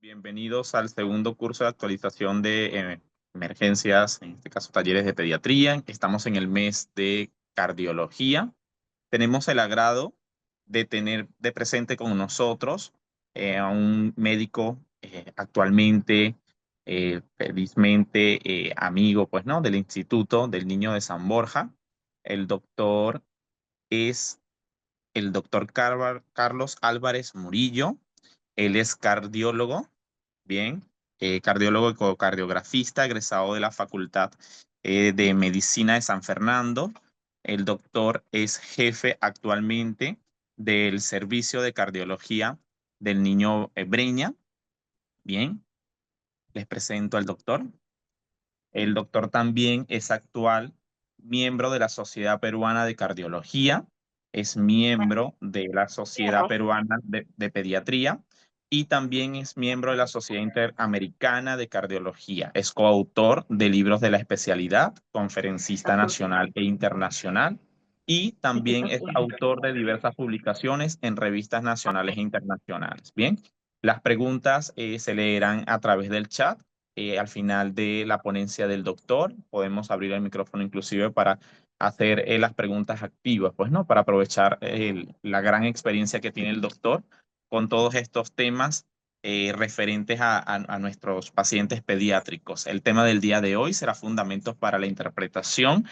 Bienvenidos al segundo curso de actualización de emergencias, en este caso talleres de pediatría. Estamos en el mes de cardiología. Tenemos el agrado de tener de presente con nosotros a un médico actualmente, felizmente amigo, pues, ¿no? Del Instituto del Niño de San Borja. El doctor es el doctor Carlos Álvarez Murillo. Él es cardiólogo. Bien, cardiólogo y ecocardiografista, egresado de la Facultad de Medicina de San Fernando. El doctor es jefe actualmente del Servicio de Cardiología del Niño Breña. Bien, les presento al doctor. El doctor también es actual miembro de la Sociedad Peruana de Cardiología, es miembro de la Sociedad Peruana de Pediatría y también es miembro de la Sociedad Interamericana de Cardiología. Es coautor de libros de la especialidad, conferencista nacional e internacional y también es autor de diversas publicaciones en revistas nacionales e internacionales. Bien, las preguntas se leerán a través del chat al final de la ponencia del doctor. Podemos abrir el micrófono inclusive para hacer las preguntas activas, pues, ¿no? Para aprovechar la gran experiencia que tiene el doctor con todos estos temas referentes a nuestros pacientes pediátricos. El tema del día de hoy será fundamentos para la interpretación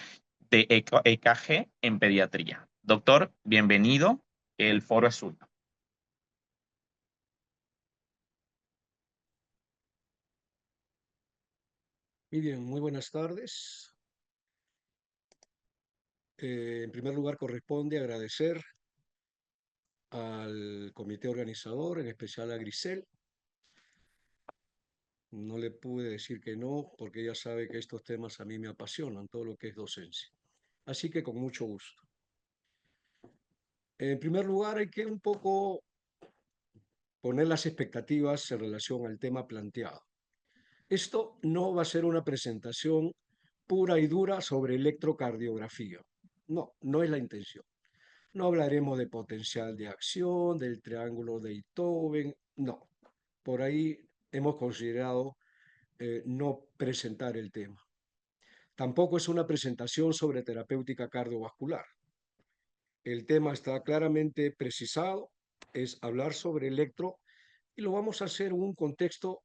de EKG en pediatría. Doctor, bienvenido. El foro es suyo. Muy bien, muy buenas tardes. En primer lugar, corresponde agradecer al comité organizador, en especial a Grisel. No le pude decir que no, porque ella sabe que estos temas a mí me apasionan, todo lo que es docencia. Así que con mucho gusto. En primer lugar, hay que un poco poner las expectativas en relación al tema planteado. Esto no va a ser una presentación pura y dura sobre electrocardiografía. No, no es la intención. No hablaremos de potencial de acción, del triángulo de Itoven, no. Por ahí hemos considerado no presentar el tema. Tampoco es una presentación sobre terapéutica cardiovascular. El tema está claramente precisado, es hablar sobre electro y lo vamos a hacer en un contexto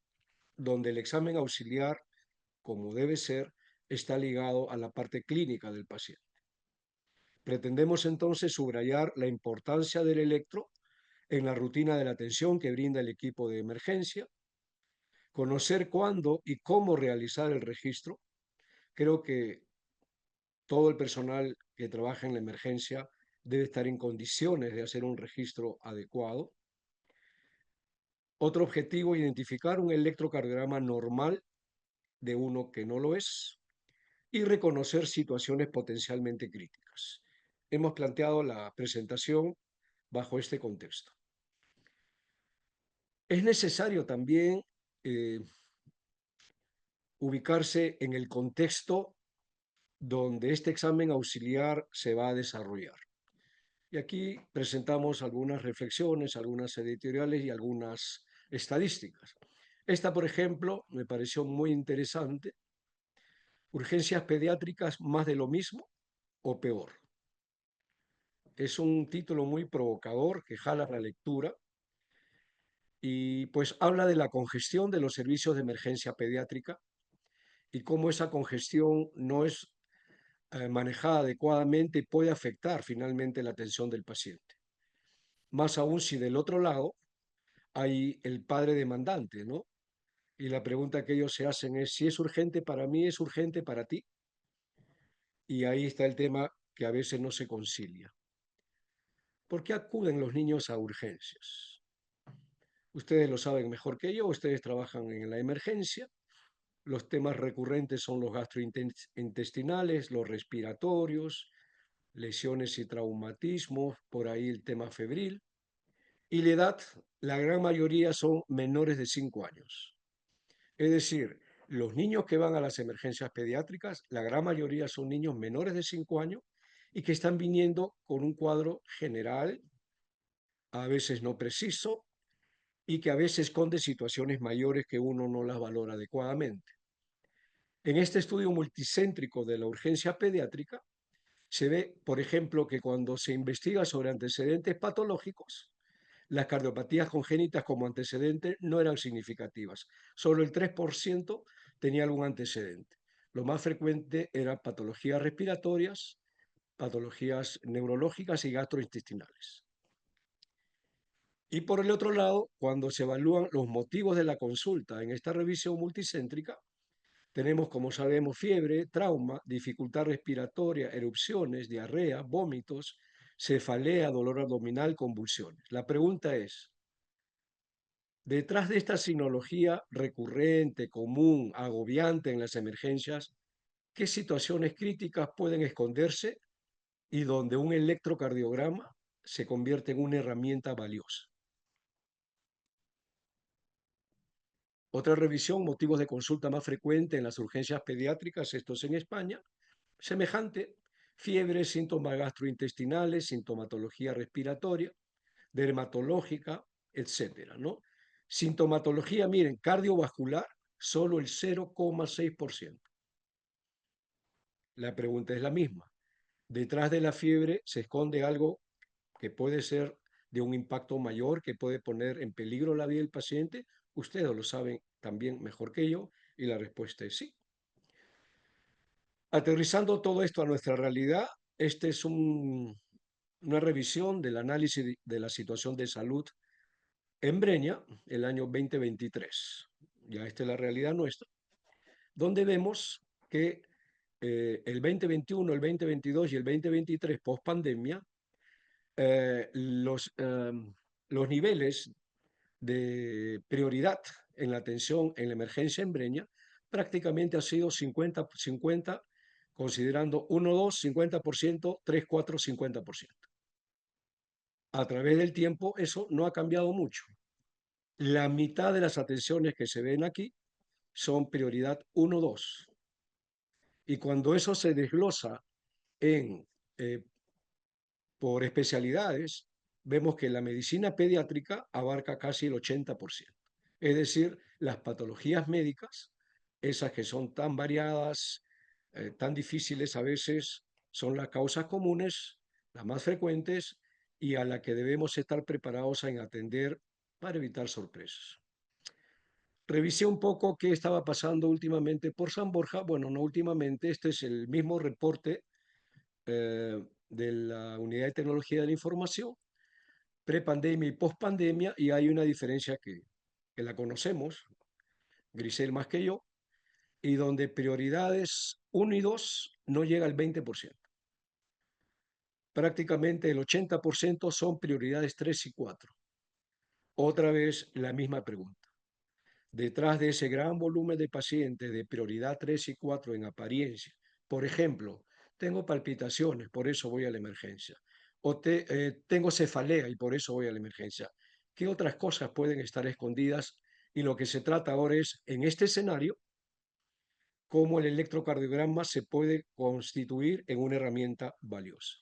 donde el examen auxiliar, como debe ser, está ligado a la parte clínica del paciente. Pretendemos entonces subrayar la importancia del electro en la rutina de la atención que brinda el equipo de emergencia, conocer cuándo y cómo realizar el registro. Creo que todo el personal que trabaja en la emergencia debe estar en condiciones de hacer un registro adecuado. Otro objetivo, identificar un electrocardiograma normal de uno que no lo es y reconocer situaciones potencialmente críticas. Hemos planteado la presentación bajo este contexto. Es necesario también eh, ubicarse en el contexto donde este examen auxiliar se va a desarrollar. Y aquí presentamos algunas reflexiones, algunas editoriales y algunas estadísticas. Esta, por ejemplo, me pareció muy interesante. Urgencias pediátricas, más de lo mismo o peor. Es un título muy provocador que jala la lectura y pues habla de la congestión de los servicios de emergencia pediátrica y cómo esa congestión no es manejada adecuadamente puede afectar finalmente la atención del paciente. Más aún si del otro lado hay el padre demandante, ¿no? Y la pregunta que ellos se hacen es, si es urgente para mí, es urgente para ti. Y ahí está el tema que a veces no se concilia. ¿Por qué acuden los niños a urgencias? Ustedes lo saben mejor que yo, ustedes trabajan en la emergencia. Los temas recurrentes son los gastrointestinales, los respiratorios, lesiones y traumatismos, por ahí el tema febril. Y la edad, la gran mayoría son menores de 5 años. Es decir, los niños que van a las emergencias pediátricas, la gran mayoría son niños menores de 5 años y que están viniendo con un cuadro general, a veces no preciso, y que a veces esconde situaciones mayores que uno no las valora adecuadamente. En este estudio multicéntrico de la urgencia pediátrica, se ve, por ejemplo, que cuando se investiga sobre antecedentes patológicos, las cardiopatías congénitas como antecedente no eran significativas. Solo el 3% tenía algún antecedente. Lo más frecuente eran patologías respiratorias, patologías neurológicas y gastrointestinales. Y por el otro lado, cuando se evalúan los motivos de la consulta en esta revisión multicéntrica, tenemos, como sabemos, fiebre, trauma, dificultad respiratoria, erupciones, diarrea, vómitos, cefalea, dolor abdominal, convulsiones. La pregunta es, detrás de esta sinología recurrente, común, agobiante en las emergencias, ¿qué situaciones críticas pueden esconderse y donde un electrocardiograma se convierte en una herramienta valiosa? Otra revisión, motivos de consulta más frecuente en las urgencias pediátricas, esto es en España, semejante, fiebre, síntomas gastrointestinales, sintomatología respiratoria, dermatológica, etcétera, ¿no? Sintomatología, miren, cardiovascular, solo el 0,6%. La pregunta es la misma. Detrás de la fiebre se esconde algo que puede ser de un impacto mayor, que puede poner en peligro la vida del paciente. Ustedes lo saben también mejor que yo y la respuesta es sí. Aterrizando todo esto a nuestra realidad, este es una revisión del análisis de la situación de salud en Breña, el año 2023. Ya esta es la realidad nuestra, donde vemos que el 2021, el 2022 y el 2023, post pandemia, eh, los, eh, los niveles de prioridad en la atención en la emergencia en Breña prácticamente ha sido 50-50, considerando 1-2, 50%, 3-4, 50%. A través del tiempo eso no ha cambiado mucho. La mitad de las atenciones que se ven aquí son prioridad 1-2. Y cuando eso se desglosa en, eh, por especialidades, vemos que la medicina pediátrica abarca casi el 80%. Es decir, las patologías médicas, esas que son tan variadas, tan difíciles a veces, son las causas comunes, las más frecuentes y a las que debemos estar preparados en atender para evitar sorpresas. Revisé un poco qué estaba pasando últimamente por San Borja. Bueno, no últimamente, este es el mismo reporte de la Unidad de Tecnología de la Información, prepandemia y pospandemia, y hay una diferencia que la conocemos, Grisel más que yo, y donde prioridades 1 y 2 no llega al 20%. Prácticamente el 80% son prioridades 3 y 4. Otra vez la misma pregunta. Detrás de ese gran volumen de pacientes de prioridad 3 y 4 en apariencia, por ejemplo, tengo palpitaciones, por eso voy a la emergencia, o tengo cefalea y por eso voy a la emergencia. ¿Qué otras cosas pueden estar escondidas? Y lo que se trata ahora es, en este escenario, cómo el electrocardiograma se puede constituir en una herramienta valiosa.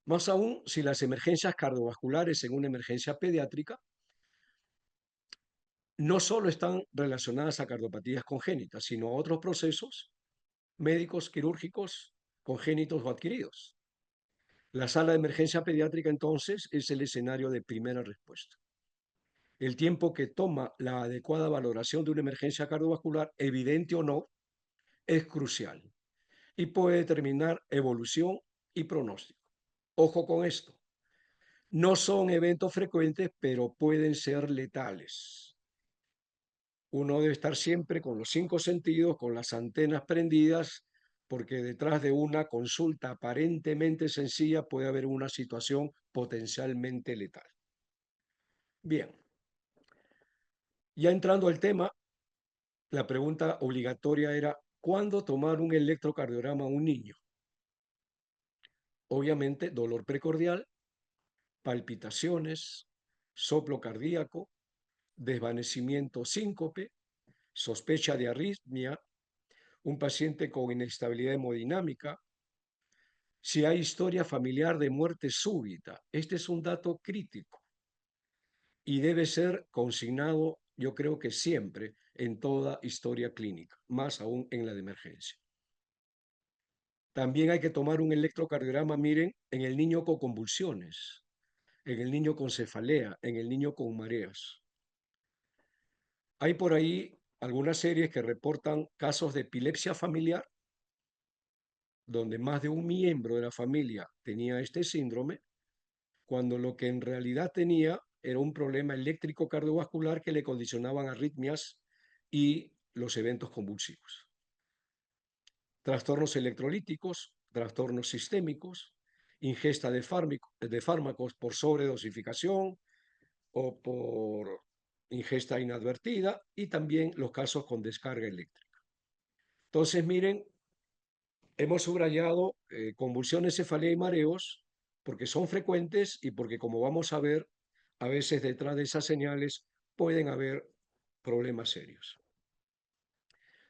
Más aún, si las emergencias cardiovasculares en una emergencia pediátrica no solo están relacionadas a cardiopatías congénitas, sino a otros procesos médicos, quirúrgicos, congénitos o adquiridos. La sala de emergencia pediátrica entonces es el escenario de primera respuesta. El tiempo que toma la adecuada valoración de una emergencia cardiovascular, evidente o no, es crucial y puede determinar evolución y pronóstico. Ojo con esto, no son eventos frecuentes, pero pueden ser letales. Uno debe estar siempre con los 5 sentidos, con las antenas prendidas, porque detrás de una consulta aparentemente sencilla puede haber una situación potencialmente letal. Bien, ya entrando al tema, la pregunta obligatoria era, ¿cuándo tomar un electrocardiograma a un niño? Obviamente, dolor precordial, palpitaciones, soplo cardíaco, desvanecimiento síncope, sospecha de arritmia, un paciente con inestabilidad hemodinámica, si hay historia familiar de muerte súbita. Este es un dato crítico. y debe ser consignado, yo creo que siempre, en toda historia clínica, más aún en la de emergencia. También hay que tomar un electrocardiograma, miren, en el niño con convulsiones, en el niño con cefalea, en el niño con mareas. Hay por ahí algunas series que reportan casos de epilepsia familiar, donde más de un miembro de la familia tenía este síndrome, cuando lo que en realidad tenía era un problema eléctrico cardiovascular que le condicionaban arritmias y los eventos convulsivos. Trastornos electrolíticos, trastornos sistémicos, ingesta de fármacos por sobredosificación o por ingesta inadvertida y también los casos con descarga eléctrica. Entonces, miren, hemos subrayado convulsiones, cefalea y mareos porque son frecuentes y porque, como vamos a ver, a veces detrás de esas señales pueden haber problemas serios.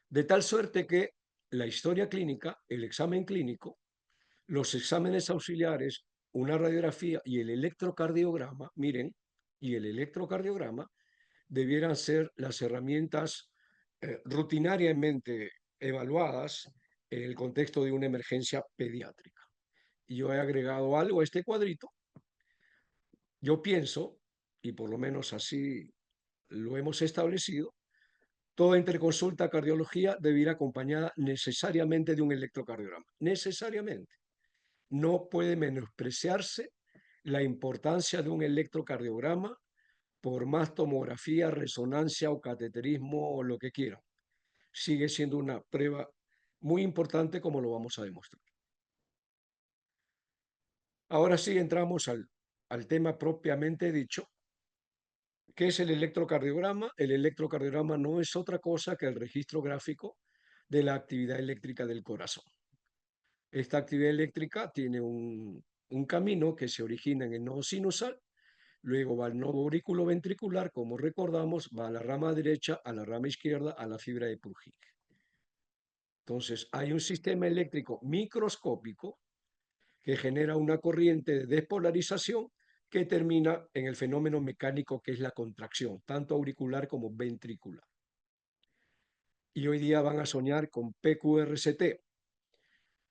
De tal suerte que la historia clínica, el examen clínico, los exámenes auxiliares, una radiografía y el electrocardiograma, miren, y el electrocardiograma debieran ser las herramientas rutinariamente evaluadas en el contexto de una emergencia pediátrica. Y yo he agregado algo a este cuadrito. Yo pienso, y por lo menos así lo hemos establecido, toda interconsulta cardiología debe ir acompañada necesariamente de un electrocardiograma. Necesariamente. No puede menospreciarse la importancia de un electrocardiograma por más tomografía, resonancia o cateterismo o lo que quieran. Sigue siendo una prueba muy importante como lo vamos a demostrar. Ahora sí entramos al tema propiamente dicho. ¿Qué es el electrocardiograma? El electrocardiograma no es otra cosa que el registro gráfico de la actividad eléctrica del corazón. Esta actividad eléctrica tiene un camino que se origina en el nodo sinusal, luego va al nodo auriculoventricular, como recordamos, va a la rama derecha, a la rama izquierda, a la fibra de Purkinje. Entonces, hay un sistema eléctrico microscópico que genera una corriente de despolarización que termina en el fenómeno mecánico que es la contracción, tanto auricular como ventricular. Y hoy día van a soñar con PQRST,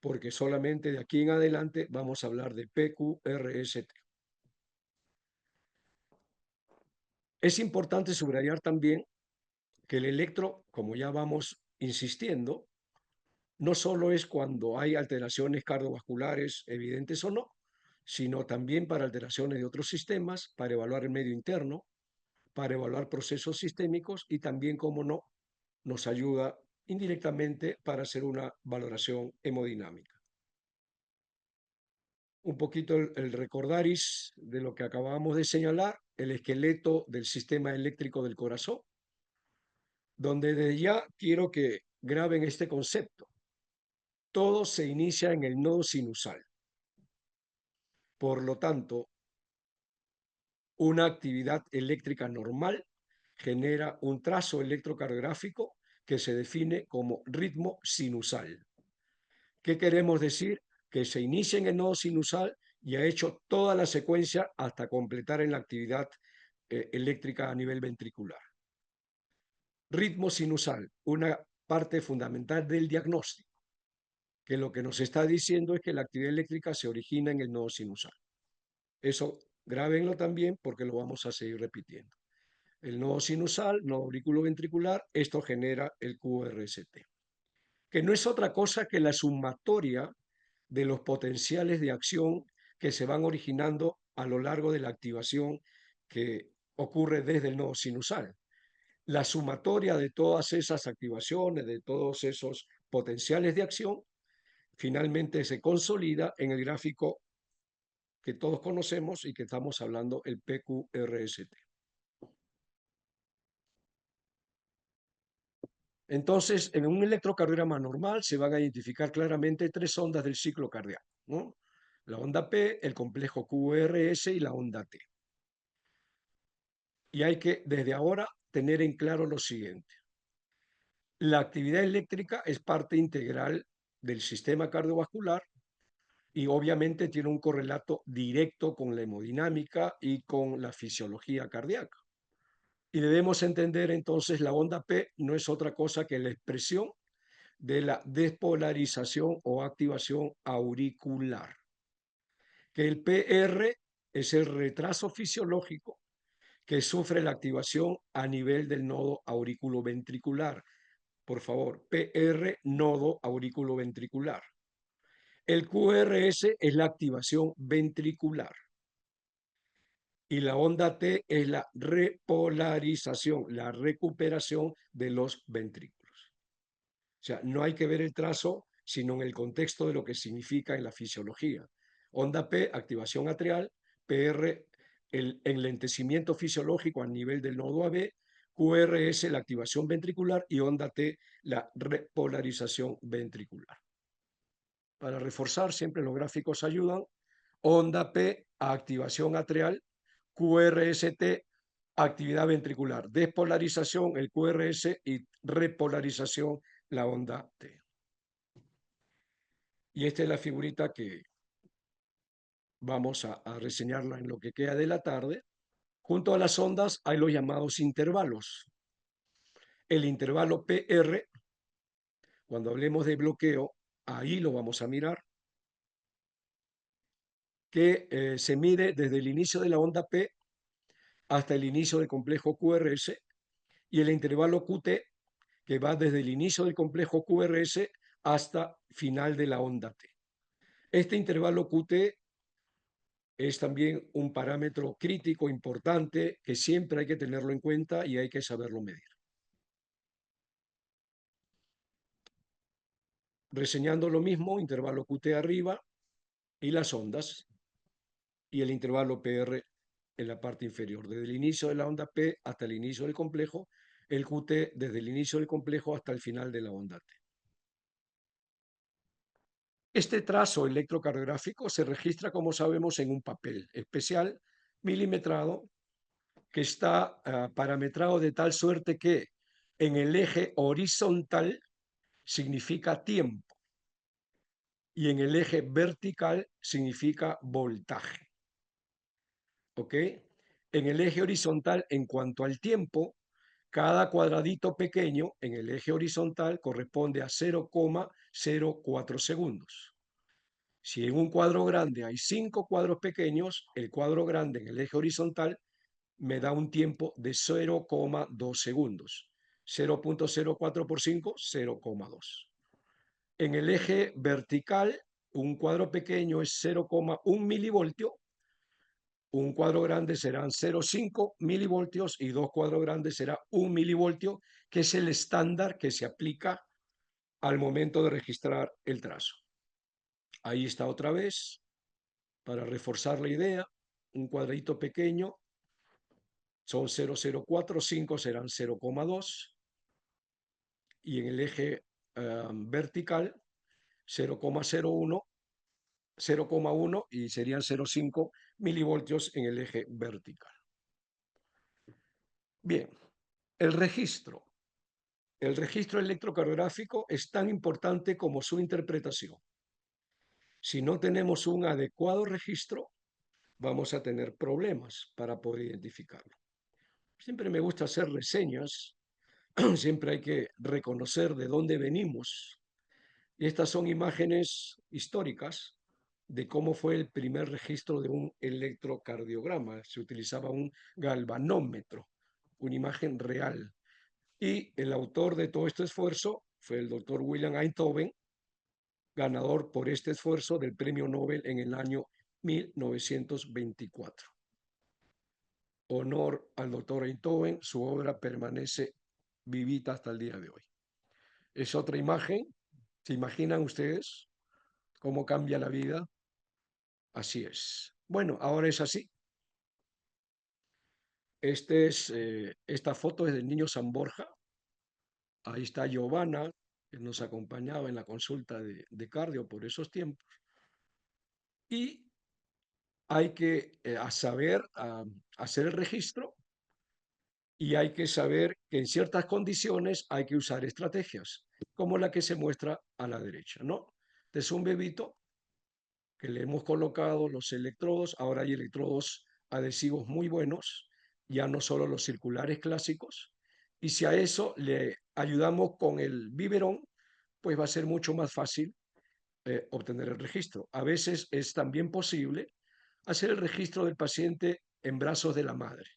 porque solamente de aquí en adelante vamos a hablar de PQRST. Es importante subrayar también que el electro, como ya vamos insistiendo, no solo es cuando hay alteraciones cardiovasculares evidentes o no, sino también para alteraciones de otros sistemas, para evaluar el medio interno, para evaluar procesos sistémicos y también, como no, nos ayuda indirectamente para hacer una valoración hemodinámica. Un poquito el recordaris de lo que acabamos de señalar, el esqueleto del sistema eléctrico del corazón, donde desde ya quiero que graben este concepto. Todo se inicia en el nodo sinusal. Por lo tanto, una actividad eléctrica normal genera un trazo electrocardiográfico que se define como ritmo sinusal. ¿Qué queremos decir? Que se inicia en el nodo sinusal y ha hecho toda la secuencia hasta completar en la actividad eléctrica a nivel ventricular. Ritmo sinusal, una parte fundamental del diagnóstico, que lo que nos está diciendo es que la actividad eléctrica se origina en el nodo sinusal. Eso grábenlo también porque lo vamos a seguir repitiendo. El nodo sinusal, nodo auriculoventricular, esto genera el QRST, que no es otra cosa que la sumatoria de los potenciales de acción que se van originando a lo largo de la activación que ocurre desde el nodo sinusal. La sumatoria de todas esas activaciones, de todos esos potenciales de acción, finalmente se consolida en el gráfico que todos conocemos y que estamos hablando, el PQRST. Entonces, en un electrocardiograma normal se van a identificar claramente tres ondas del ciclo cardíaco, ¿no? La onda P, el complejo QRS y la onda T. Y hay que, desde ahora, tener en claro lo siguiente. La actividad eléctrica es parte integral del sistema cardiovascular y obviamente tiene un correlato directo con la hemodinámica y con la fisiología cardíaca. Y debemos entender entonces la onda P no es otra cosa que la expresión de la despolarización o activación auricular, que el PR es el retraso fisiológico que sufre la activación a nivel del nodo auriculoventricular. Por favor, PR, nodo auriculoventricular. El QRS es la activación ventricular y la onda T es la repolarización, la recuperación de los ventrículos. O sea, no hay que ver el trazo, sino en el contexto de lo que significa en la fisiología. Onda P, activación atrial; PR, el enlentecimiento fisiológico a nivel del nodo AB; QRS, la activación ventricular; y onda T, la repolarización ventricular. Para reforzar, siempre los gráficos ayudan. Onda P, activación atrial; QRST, actividad ventricular; despolarización, el QRS; y repolarización, la onda T. Y esta es la figurita que vamos a reseñarla en lo que queda de la tarde. Junto a las ondas hay los llamados intervalos. El intervalo PR, cuando hablemos de bloqueo, ahí lo vamos a mirar, que se mide desde el inicio de la onda P hasta el inicio del complejo QRS, y el intervalo QT, que va desde el inicio del complejo QRS hasta final de la onda T. Este intervalo QT es también un parámetro crítico importante que siempre hay que tenerlo en cuenta y hay que saberlo medir. Reseñando lo mismo, intervalo QT arriba y las ondas, y el intervalo PR en la parte inferior, desde el inicio de la onda P hasta el inicio del complejo; el QT desde el inicio del complejo hasta el final de la onda T. Este trazo electrocardiográfico se registra, como sabemos, en un papel especial milimetrado que está parametrado de tal suerte que en el eje horizontal significa tiempo y en el eje vertical significa voltaje. ¿Ok? En el eje horizontal, en cuanto al tiempo, cada cuadradito pequeño en el eje horizontal corresponde a 0,04 segundos. Si en un cuadro grande hay 5 cuadros pequeños, el cuadro grande en el eje horizontal me da un tiempo de 0,2 segundos. 0,04 por 5, 0,2. En el eje vertical, un cuadro pequeño es 0,1 milivoltio, un cuadro grande serán 0,5 milivoltios y dos cuadros grandes será 1 milivoltio, que es el estándar que se aplica al momento de registrar el trazo. Ahí está otra vez, para reforzar la idea, un cuadradito pequeño son 0,04, 5 serán 0,2, y en el eje vertical 0,01, 0,1 y serían 0,5 milivoltios en el eje vertical. Bien, el registro. El registro electrocardiográfico es tan importante como su interpretación. Si no tenemos un adecuado registro, vamos a tener problemas para poder identificarlo. Siempre me gusta hacer reseñas, siempre hay que reconocer de dónde venimos. Y estas son imágenes históricas de cómo fue el primer registro de un electrocardiograma. Se utilizaba un galvanómetro, una imagen real. Y el autor de todo este esfuerzo fue el doctor William Einthoven, ganador por este esfuerzo del Premio Nobel en el año 1924. Honor al doctor Einthoven, su obra permanece vivita hasta el día de hoy. Es otra imagen. ¿Se imaginan ustedes cómo cambia la vida? Así es. Bueno, ahora es así. Esta foto es del niño San Borja. Ahí está Giovanna, que nos acompañaba en la consulta de cardio por esos tiempos. Y hay que saber hacer el registro, y hay que saber que en ciertas condiciones hay que usar estrategias, como la que se muestra a la derecha, ¿no? Este es un bebito que le hemos colocado los electrodos. Ahora hay electrodos adhesivos muy buenos ya no solo los circulares clásicos. Y si a eso le ayudamos con el biberón, pues va a ser mucho más fácil obtener el registro. A veces es también posible hacer el registro del paciente en brazos de la madre.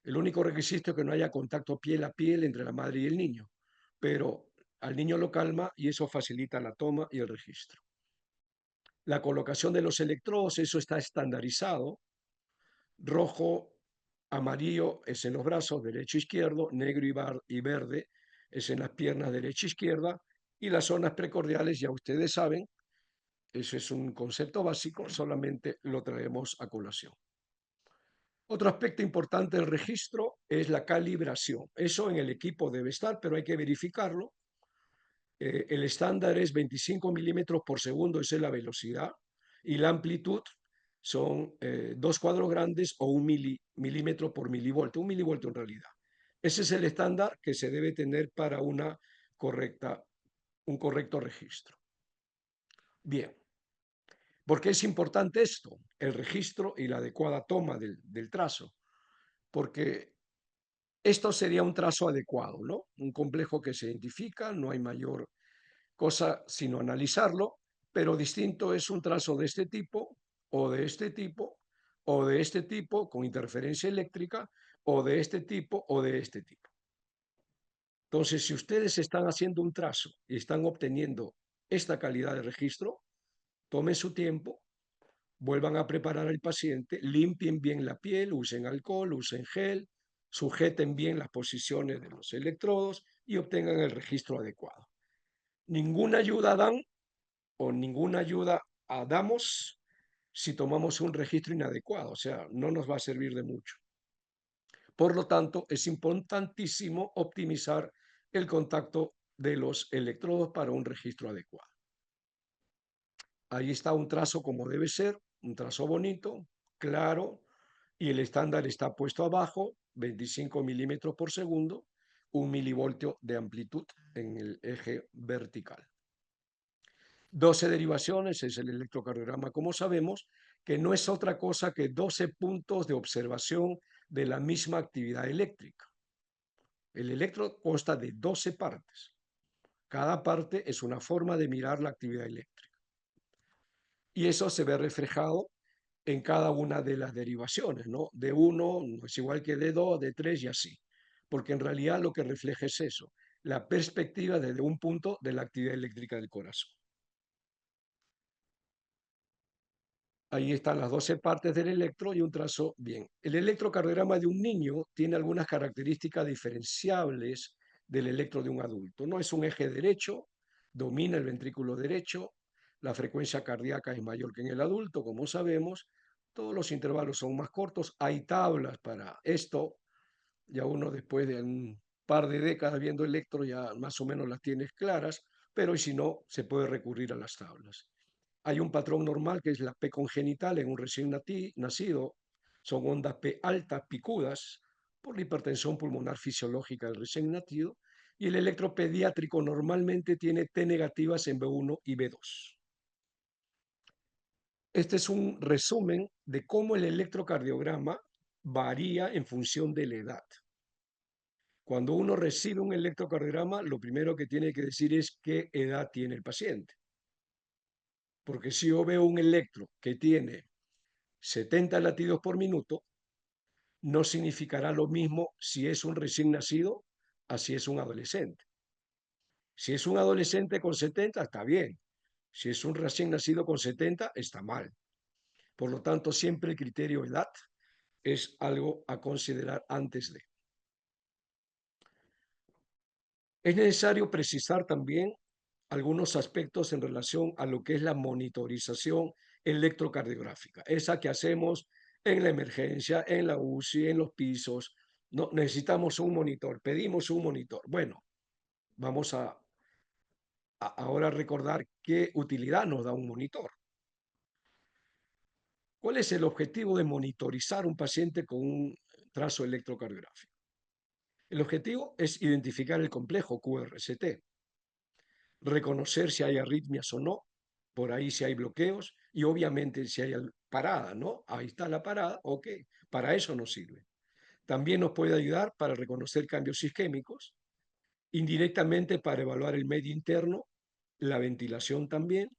El único requisito es que no haya contacto piel a piel entre la madre y el niño, pero al niño lo calma y eso facilita la toma y el registro. La colocación de los electrodos, eso está estandarizado. Rojo, amarillo es en los brazos, derecho e izquierdo, negro y verde es en las piernas derecha e izquierda, y las zonas precordiales, ya ustedes saben, ese es un concepto básico, solamente lo traemos a colación. Otro aspecto importante del registro es la calibración. Eso en el equipo debe estar, pero hay que verificarlo. El estándar es 25 milímetros por segundo, esa es la velocidad, y la amplitud son dos cuadros grandes o un milímetro por milivoltio, un milivoltio en realidad. Ese es el estándar que se debe tener para un correcto registro. Bien, ¿por qué es importante esto? El registro y la adecuada toma del trazo, porque esto sería un trazo adecuado, ¿no? Un complejo que se identifica, no hay mayor cosa sino analizarlo, pero distinto es un trazo de este tipo o de este tipo o de este tipo con interferencia eléctrica o de este tipo o de este tipo. Entonces, si ustedes están haciendo un trazo y están obteniendo esta calidad de registro, tomen su tiempo, vuelvan a preparar al paciente, limpien bien la piel, usen alcohol, usen gel, sujeten bien las posiciones de los electrodos y obtengan el registro adecuado. Ninguna ayuda dan o ninguna ayuda damos si tomamos un registro inadecuado, o sea, no nos va a servir de mucho. Por lo tanto, es importantísimo optimizar el contacto de los electrodos para un registro adecuado. Ahí está un trazo como debe ser, un trazo bonito, claro, y el estándar está puesto abajo, 25 milímetros por segundo, 1 milivoltio de amplitud en el eje vertical. 12 derivaciones es el electrocardiograma, como sabemos, que no es otra cosa que 12 puntos de observación de la misma actividad eléctrica. El electro consta de 12 partes. Cada parte es una forma de mirar la actividad eléctrica. Y eso se ve reflejado en cada una de las derivaciones, ¿no? De 1 no es igual que de 2, de 3 y así. Porque en realidad lo que refleja es eso, la perspectiva desde un punto de la actividad eléctrica del corazón. Ahí están las 12 partes del electro y un trazo bien. El electrocardiograma de un niño tiene algunas características diferenciables del electro de un adulto. No es un eje derecho, domina el ventrículo derecho, la frecuencia cardíaca es mayor que en el adulto, como sabemos, todos los intervalos son más cortos, hay tablas para esto, ya uno después de un par de décadas viendo electro ya más o menos las tienes claras, pero si no, se puede recurrir a las tablas. Hay un patrón normal que es la P congenital en un recién nacido. Son ondas P altas, picudas, por la hipertensión pulmonar fisiológica del recién nacido. Y el electropediátrico normalmente tiene T negativas en B1 y B2. Este es un resumen de cómo el electrocardiograma varía en función de la edad. Cuando uno recibe un electrocardiograma, lo primero que tiene que decir es qué edad tiene el paciente. Porque si yo veo un electro que tiene 70 latidos por minuto, no significará lo mismo si es un recién nacido a si es un adolescente. Si es un adolescente con 70, está bien. Si es un recién nacido con 70, está mal. Por lo tanto, siempre el criterio edad es algo a considerar antes de. Es necesario precisar también algunos aspectos en relación a lo que es la monitorización electrocardiográfica, esa que hacemos en la emergencia, en la UCI, en los pisos. No, necesitamos un monitor, pedimos un monitor. Bueno, vamos a ahora recordar qué utilidad nos da un monitor. ¿Cuál es el objetivo de monitorizar un paciente con un trazo electrocardiográfico? El objetivo es identificar el complejo QRST, reconocer si hay arritmias o no, por ahí si hay bloqueos y obviamente si hay parada, ¿no? Ahí está la parada, ok, para eso nos sirve. También nos puede ayudar para reconocer cambios isquémicos, indirectamente para evaluar el medio interno, la ventilación también.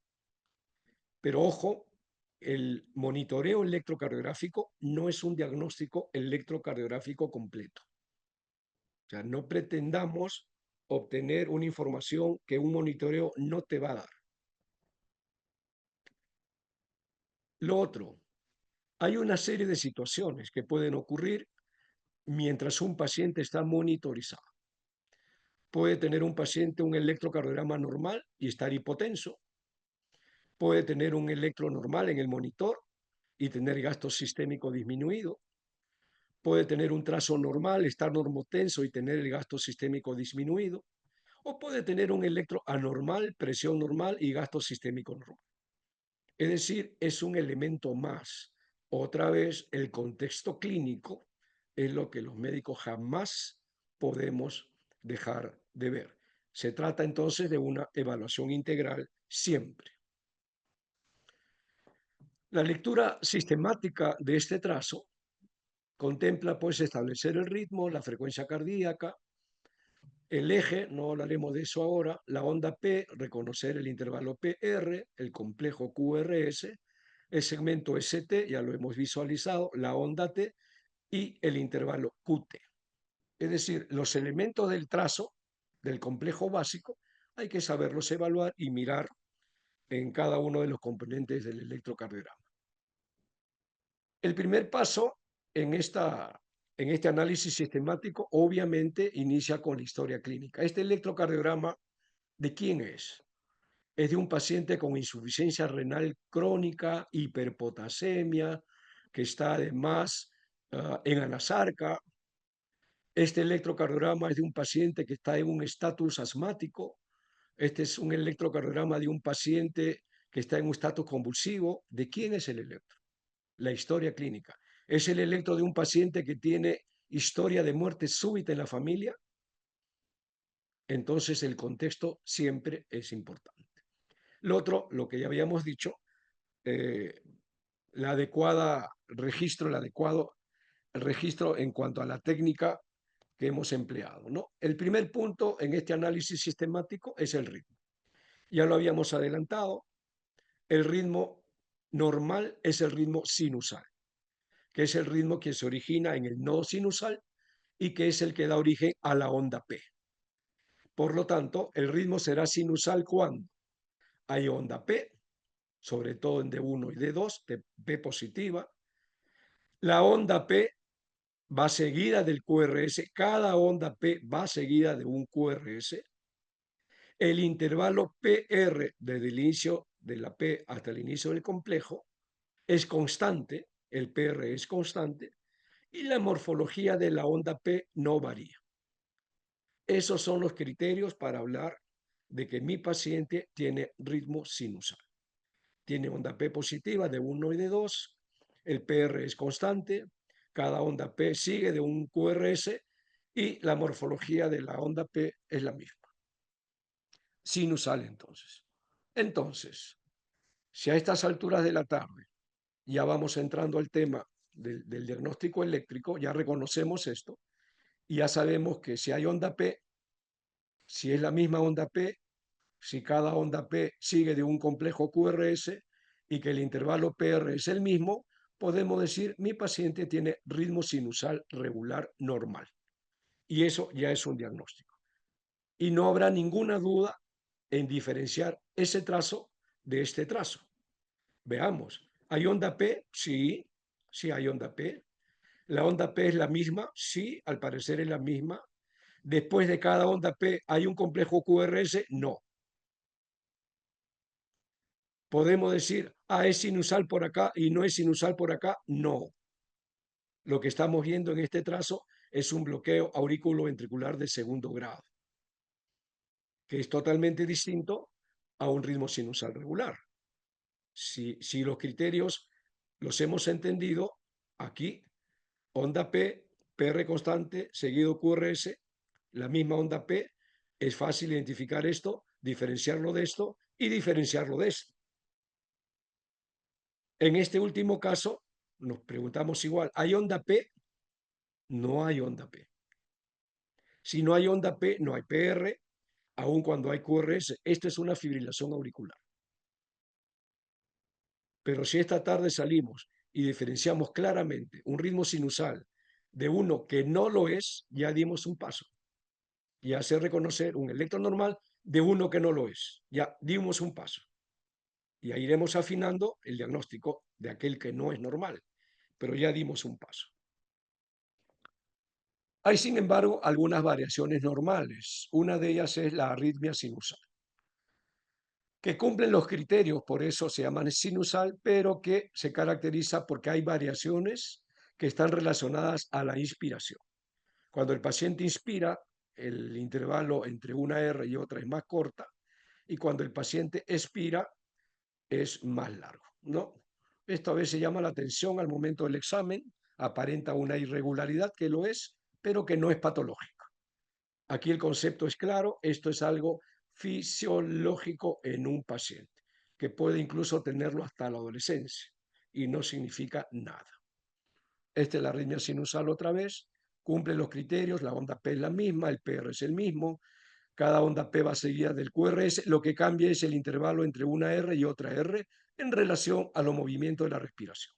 Pero ojo, el monitoreo electrocardiográfico no es un diagnóstico electrocardiográfico completo. O sea, no pretendamos obtener una información que un monitoreo no te va a dar. Lo otro, hay una serie de situaciones que pueden ocurrir mientras un paciente está monitorizado. Puede tener un paciente un electrocardiograma normal y estar hipotenso. Puede tener un electro normal en el monitor y tener gasto sistémico disminuido. Puede tener un trazo normal, estar normotenso y tener el gasto sistémico disminuido. O puede tener un electro anormal, presión normal y gasto sistémico normal. Es decir, es un elemento más. Otra vez, el contexto clínico es lo que los médicos jamás podemos dejar de ver. Se trata entonces de una evaluación integral siempre. La lectura sistemática de este trazo contempla pues establecer el ritmo, la frecuencia cardíaca, el eje, no hablaremos de eso ahora, la onda P, reconocer el intervalo PR, el complejo QRS, el segmento ST, ya lo hemos visualizado, la onda T y el intervalo QT. Es decir, los elementos del trazo del complejo básico hay que saberlos evaluar y mirar en cada uno de los componentes del electrocardiograma. El primer paso en este análisis sistemático obviamente inicia con la historia clínica. Este electrocardiograma, ¿de quién es? Es de un paciente con insuficiencia renal crónica, hiperpotasemia, que está además en anasarca. Este electrocardiograma es de un paciente que está en un estatus asmático. Este es un electrocardiograma de un paciente que está en un estatus convulsivo. ¿De quién es el electro? La historia clínica. ¿Es el electro de un paciente que tiene historia de muerte súbita en la familia? Entonces el contexto siempre es importante. Lo otro, lo que ya habíamos dicho, eh, la adecuada registro, el adecuado registro en cuanto a la técnica que hemos empleado, ¿no? El primer punto en este análisis sistemático es el ritmo. Ya lo habíamos adelantado, el ritmo normal es el ritmo sinusal, que es el ritmo que se origina en el nodo sinusal y que es el que da origen a la onda P. Por lo tanto, el ritmo será sinusal cuando hay onda P, sobre todo en D1 y D2, P positiva. La onda P va seguida del QRS, cada onda P va seguida de un QRS. El intervalo PR desde el inicio de la P hasta el inicio del complejo es constante, el PR es constante, y la morfología de la onda P no varía. Esos son los criterios para hablar de que mi paciente tiene ritmo sinusal. Tiene onda P positiva de 1 y de 2, el PR es constante, cada onda P sigue de un QRS y la morfología de la onda P es la misma. Sinusal entonces. Entonces, si a estas alturas de la tarde ya vamos entrando al tema del diagnóstico eléctrico, ya reconocemos esto, y ya sabemos que si hay onda P, si es la misma onda P, si cada onda P sigue de un complejo QRS y que el intervalo PR es el mismo, podemos decir mi paciente tiene ritmo sinusal regular normal. Y eso ya es un diagnóstico. Y no habrá ninguna duda en diferenciar ese trazo de este trazo. Veamos, ¿hay onda P? Sí, sí hay onda P. ¿La onda P es la misma? Sí, al parecer es la misma. Después de cada onda P, ¿hay un complejo QRS? No. ¿Podemos decir, es sinusal por acá y no es sinusal por acá? No. Lo que estamos viendo en este trazo es un bloqueo auriculoventricular de segundo grado, que es totalmente distinto a un ritmo sinusal regular. Si los criterios los hemos entendido, aquí onda P, PR constante, seguido QRS, la misma onda P, es fácil identificar esto, diferenciarlo de esto y diferenciarlo de esto. En este último caso, nos preguntamos igual, ¿hay onda P? no hay onda P. Si no hay onda P, no hay PR, aun cuando hay QRS. Esto es una fibrilación auricular. Pero si esta tarde salimos y diferenciamos claramente un ritmo sinusal de uno que no lo es, ya dimos un paso. Y hacer reconocer un electro normal de uno que no lo es. Ya dimos un paso. Y ahí iremos afinando el diagnóstico de aquel que no es normal, pero ya dimos un paso. Hay, sin embargo, algunas variaciones normales. Una de ellas es la arritmia sinusal, que cumplen los criterios, por eso se llaman sinusal, pero que se caracteriza porque hay variaciones que están relacionadas a la inspiración. Cuando el paciente inspira, el intervalo entre una R y otra es más corta, y cuando el paciente expira, es más largo, ¿no? Esto a veces llama la atención al momento del examen, aparenta una irregularidad que lo es, pero que no es patológica. Aquí el concepto es claro, esto es algo fisiológico en un paciente, que puede incluso tenerlo hasta la adolescencia y no significa nada. Esta es la arritmia sinusal otra vez, cumple los criterios, la onda P es la misma, el PR es el mismo, cada onda P va seguida del QRS, lo que cambia es el intervalo entre una R y otra R en relación a los movimientos de la respiración.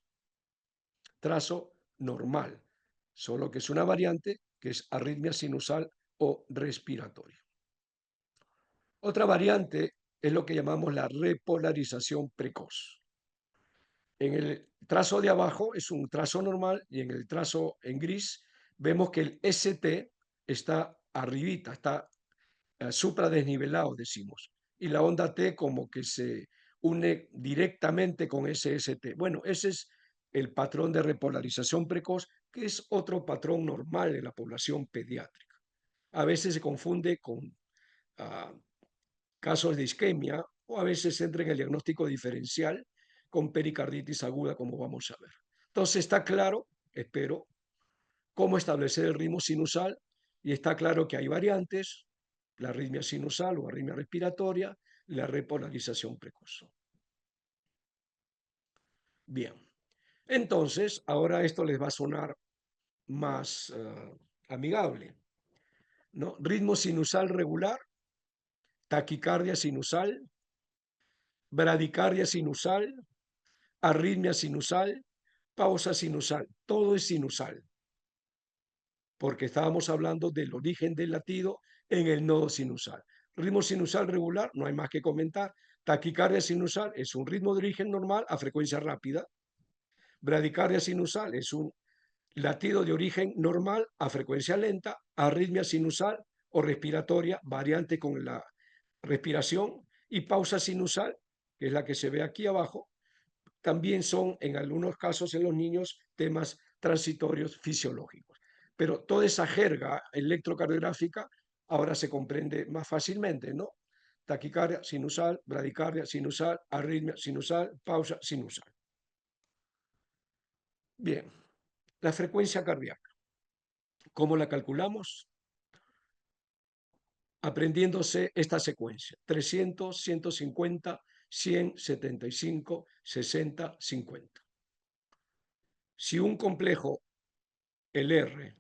Trazo normal, solo que es una variante que es arritmia sinusal o respiratoria. Otra variante es lo que llamamos la repolarización precoz. En el trazo de abajo es un trazo normal y en el trazo en gris vemos que el ST está arribita, está supradesnivelado, decimos, y la onda T como que se une directamente con ese ST. Bueno, ese es el patrón de repolarización precoz, que es otro patrón normal en la población pediátrica. A veces se confunde con uh, casos de isquemia o a veces entra en el diagnóstico diferencial con pericarditis aguda, como vamos a ver. Entonces está claro, espero, cómo establecer el ritmo sinusal y está claro que hay variantes, la arritmia sinusal o arritmia respiratoria, la repolarización precoz. Bien, entonces ahora esto les va a sonar más amigable, ¿no? Ritmo sinusal regular, taquicardia sinusal, bradicardia sinusal, arritmia sinusal, pausa sinusal, todo es sinusal, porque estábamos hablando del origen del latido en el nodo sinusal. Ritmo sinusal regular, no hay más que comentar. Taquicardia sinusal es un ritmo de origen normal a frecuencia rápida. Bradicardia sinusal es un latido de origen normal a frecuencia lenta. Arritmia sinusal o respiratoria, variante con la respiración. Y pausa sinusal, que es la que se ve aquí abajo, también son en algunos casos en los niños temas transitorios fisiológicos. Pero toda esa jerga electrocardiográfica ahora se comprende más fácilmente, ¿no? Taquicardia sinusal, bradicardia sinusal, arritmia sinusal, pausa sinusal. Bien, la frecuencia cardíaca. ¿Cómo la calculamos? Aprendiéndose esta secuencia: 300, 150, 100, 75, 60, 50. Si un complejo, el R,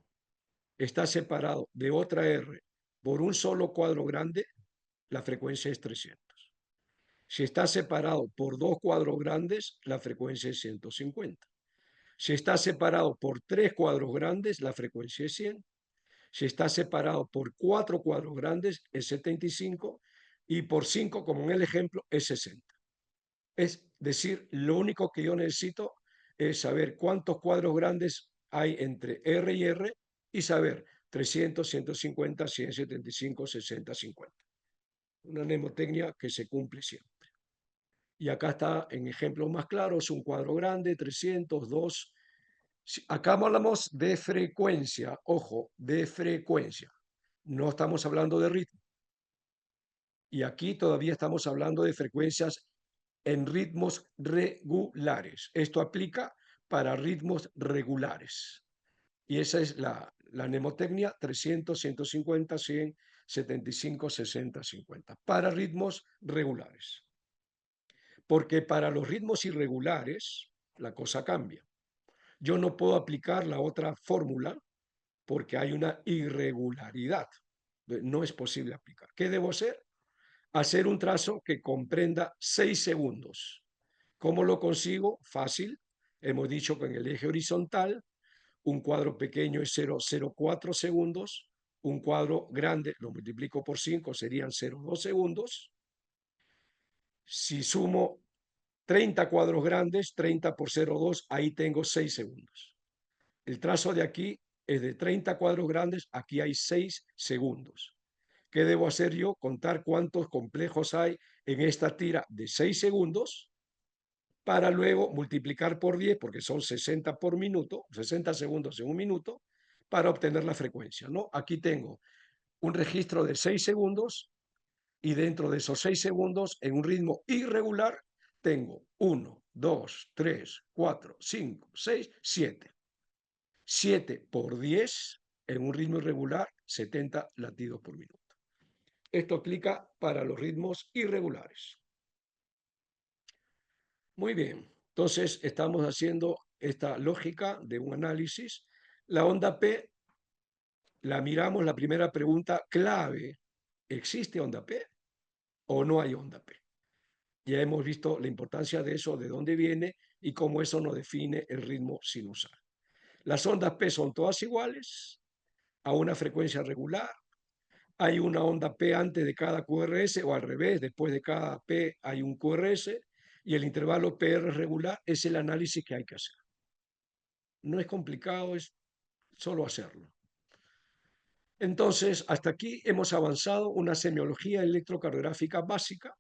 está separado de otra R por un solo cuadro grande, la frecuencia es 300. Si está separado por dos cuadros grandes, la frecuencia es 150. Si está separado por tres cuadros grandes, la frecuencia es 100. Si está separado por cuatro cuadros grandes, es 75. Y por cinco, como en el ejemplo, es 60. Es decir, lo único que yo necesito es saber cuántos cuadros grandes hay entre R y R y saber 300, 150, 175, 60, 50. Una mnemotecnia que se cumple siempre. Y acá está en ejemplos más claros un cuadro grande, 300, 2. Acá hablamos de frecuencia, ojo, de frecuencia. No estamos hablando de ritmo. Y aquí todavía estamos hablando de frecuencias en ritmos regulares. Esto aplica para ritmos regulares. Y esa es la mnemotecnia: 300, 150, 100, 75, 60, 50. Para ritmos regulares. Porque para los ritmos irregulares la cosa cambia. Yo no puedo aplicar la otra fórmula porque hay una irregularidad. No es posible aplicar. ¿Qué debo hacer? Hacer un trazo que comprenda 6 segundos. ¿Cómo lo consigo? Fácil. Hemos dicho que en el eje horizontal un cuadro pequeño es 0,04 segundos, un cuadro grande lo multiplico por 5, serían 0,2 segundos. Si sumo 30 cuadros grandes, 30 por 0,2, ahí tengo 6 segundos. El trazo de aquí es de 30 cuadros grandes, aquí hay 6 segundos. ¿Qué debo hacer yo? Contar cuántos complejos hay en esta tira de 6 segundos para luego multiplicar por 10, porque son 60 por minuto, 60 segundos en un minuto, para obtener la frecuencia, ¿no? Aquí tengo un registro de 6 segundos y dentro de esos 6 segundos, en un ritmo irregular, tengo 1, 2, 3, 4, 5, 6, 7. 7 por 10 en un ritmo irregular, 70 latidos por minuto. Esto aplica para los ritmos irregulares. Muy bien, entonces estamos haciendo esta lógica de un análisis. La onda P, la miramos, la primera pregunta clave, ¿existe onda P o no hay onda P? Ya hemos visto la importancia de eso, de dónde viene y cómo eso nos define el ritmo sinusal. Las ondas P son todas iguales, a una frecuencia regular. Hay una onda P antes de cada QRS o al revés, después de cada P hay un QRS y el intervalo PR regular es el análisis que hay que hacer. No es complicado, es solo hacerlo. Entonces, hasta aquí hemos avanzado una semiología electrocardiográfica básica.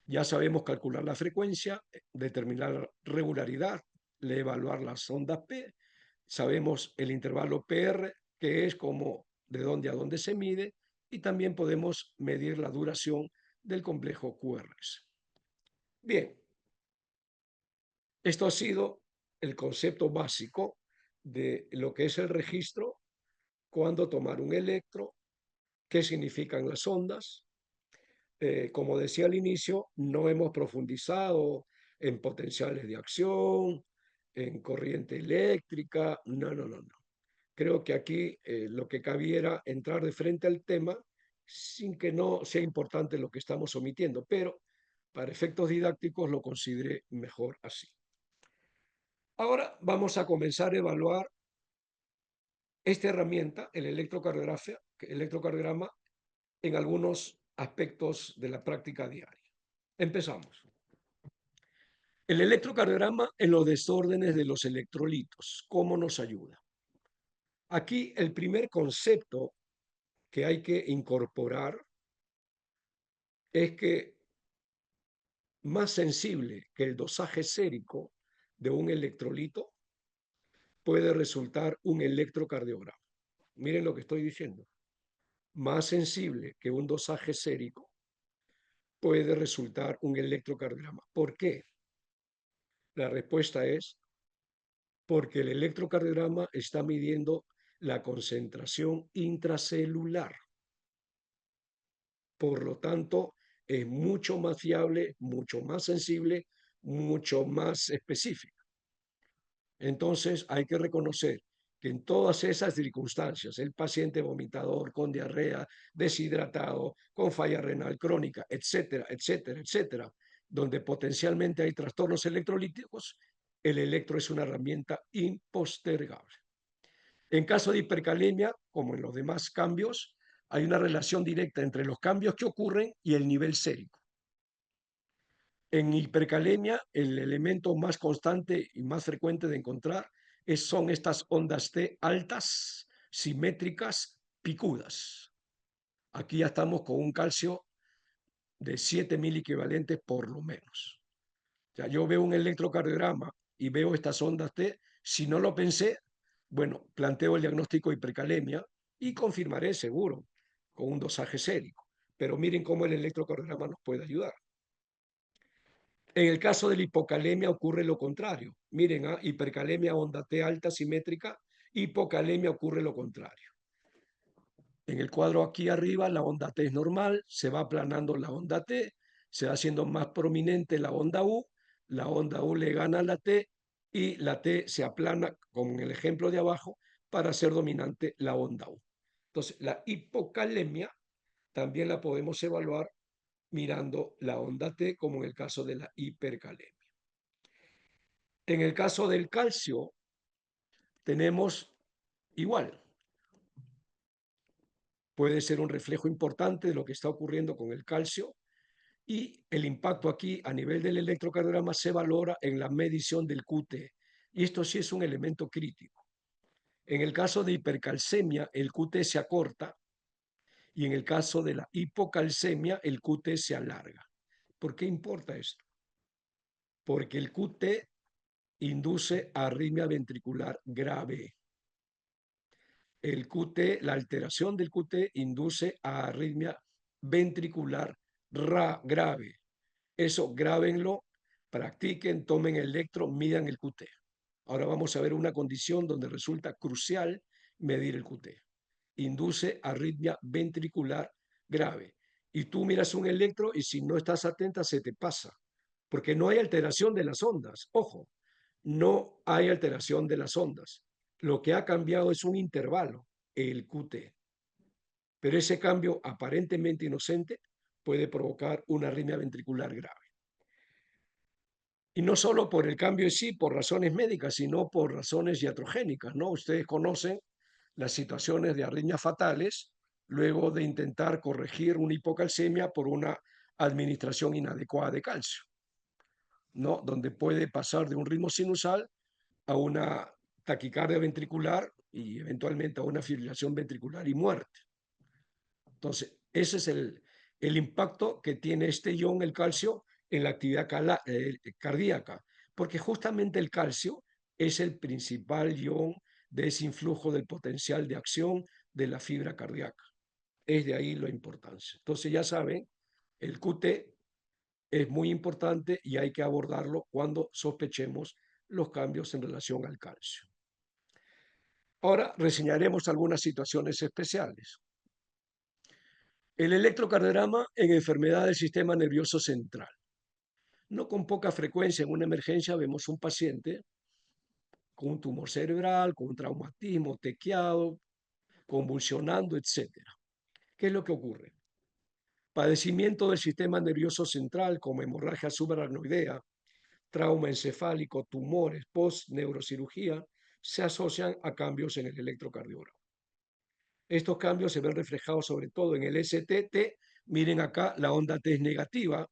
Ya sabemos calcular la frecuencia, determinar regularidad, evaluar las ondas P. Sabemos el intervalo PR, que es como de dónde a dónde se mide, y también podemos medir la duración del complejo QRS. Bien, esto ha sido el concepto básico de lo que es el registro, cuándo tomar un electro, qué significan las ondas. Como decía al inicio, no hemos profundizado en potenciales de acción, en corriente eléctrica, no. Creo que aquí lo que cabía era entrar de frente al tema sin que no sea importante lo que estamos omitiendo, pero para efectos didácticos lo consideré mejor así. Ahora vamos a comenzar a evaluar esta herramienta, el electrocardiograma, en algunos aspectos de la práctica diaria. Empezamos. El electrocardiograma en los desórdenes de los electrolitos, ¿cómo nos ayuda? Aquí el primer concepto que hay que incorporar es que más sensible que el dosaje sérico de un electrolito puede resultar un electrocardiograma. Miren lo que estoy diciendo. Más sensible que un dosaje sérico puede resultar un electrocardiograma. ¿Por qué? La respuesta es porque el electrocardiograma está midiendo la concentración intracelular. Por lo tanto, es mucho más fiable, mucho más sensible, mucho más específico. Entonces, hay que reconocer que en todas esas circunstancias, el paciente vomitador, con diarrea, deshidratado, con falla renal crónica, etcétera, etcétera, etcétera, donde potencialmente hay trastornos electrolíticos, el electro es una herramienta impostergable. En caso de hipercalemia, como en los demás cambios, hay una relación directa entre los cambios que ocurren y el nivel sérico. En hipercalemia, el elemento más constante y más frecuente de encontrar son estas ondas T altas, simétricas, picudas. Aquí ya estamos con un calcio de 7.000 equivalentes por lo menos. O sea, yo veo un electrocardiograma y veo estas ondas T, si no lo pensé, bueno, planteo el diagnóstico de hipercalemia y confirmaré seguro con un dosaje sérico. Pero miren cómo el electrocardiograma nos puede ayudar. En el caso de la hipocalemia ocurre lo contrario. Miren, hipercalemia, onda T alta, simétrica, hipocalemia ocurre lo contrario. En el cuadro aquí arriba la onda T es normal, se va aplanando la onda T, se va haciendo más prominente la onda U le gana a la T y la T se aplana, como en el ejemplo de abajo, para hacer dominante la onda U. Entonces, la hipocalemia también la podemos evaluar mirando la onda T, como en el caso de la hipercalemia. En el caso del calcio, tenemos igual. Puede ser un reflejo importante de lo que está ocurriendo con el calcio, y el impacto aquí a nivel del electrocardiograma se valora en la medición del QT. Y esto sí es un elemento crítico. En el caso de hipercalcemia, el QT se acorta, y en el caso de la hipocalcemia, el QT se alarga. ¿Por qué importa esto? Porque el QT induce arritmia ventricular grave. El QT, la alteración del QT induce a arritmia ventricular grave. Eso grábenlo, practiquen, tomen el electro, midan el QT. Ahora vamos a ver una condición donde resulta crucial medir el QT. Induce arritmia ventricular grave. Y tú miras un electro y si no estás atenta se te pasa, porque no hay alteración de las ondas. Ojo, no hay alteración de las ondas. Lo que ha cambiado es un intervalo, el QT. Pero ese cambio aparentemente inocente puede provocar una arritmia ventricular grave. Y no solo por el cambio en sí, por razones médicas, sino por razones iatrogénicas, ¿no? Ustedes conocen las situaciones de arritmias fatales luego de intentar corregir una hipocalcemia por una administración inadecuada de calcio, ¿no? Donde puede pasar de un ritmo sinusal a una taquicardia ventricular y eventualmente a una fibrilación ventricular y muerte. Entonces, ese es el impacto que tiene este ion, el calcio, en la actividad cardíaca, porque justamente el calcio es el principal ion de ese influjo del potencial de acción de la fibra cardíaca. Es de ahí la importancia. Entonces, ya saben, el QT es muy importante y hay que abordarlo cuando sospechemos los cambios en relación al calcio. Ahora reseñaremos algunas situaciones especiales. El electrocardiograma en enfermedad del sistema nervioso central. No con poca frecuencia en una emergencia vemos un paciente con un tumor cerebral, con un traumatismo, tequiado, convulsionando, etcétera. ¿Qué es lo que ocurre? Padecimiento del sistema nervioso central como hemorragia subaracnoidea, trauma encefálico, tumores, post-neurocirugía, se asocian a cambios en el electrocardiograma. Estos cambios se ven reflejados sobre todo en el STT. Miren acá, la onda T es negativa,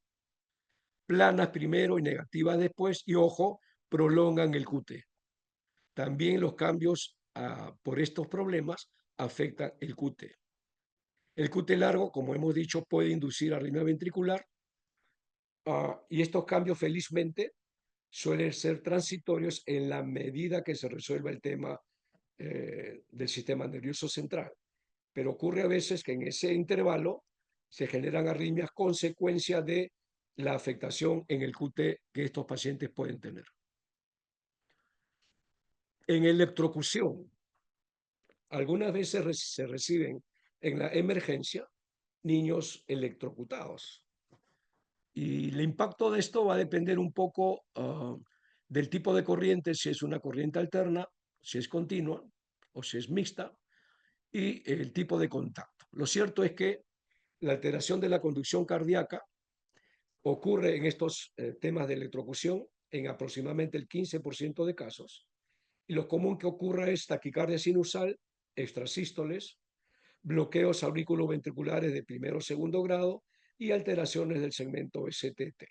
planas primero y negativas después, y ojo, prolongan el QT. También los cambios por estos problemas afectan el QT. El QT largo, como hemos dicho, puede inducir arritmia ventricular, y estos cambios felizmente suelen ser transitorios en la medida que se resuelva el tema del sistema nervioso central. Pero ocurre a veces que en ese intervalo se generan arritmias consecuencia de la afectación en el QT que estos pacientes pueden tener. En electrocución, algunas veces se reciben en la emergencia niños electrocutados. Y el impacto de esto va a depender un poco del tipo de corriente, si es una corriente alterna, si es continua o si es mixta, y el tipo de contacto. Lo cierto es que la alteración de la conducción cardíaca ocurre en estos temas de electrocución en aproximadamente el 15% de casos. Y lo común que ocurra es taquicardia sinusal, extrasístoles, bloqueos auriculoventriculares de primero o segundo grado y alteraciones del segmento STT.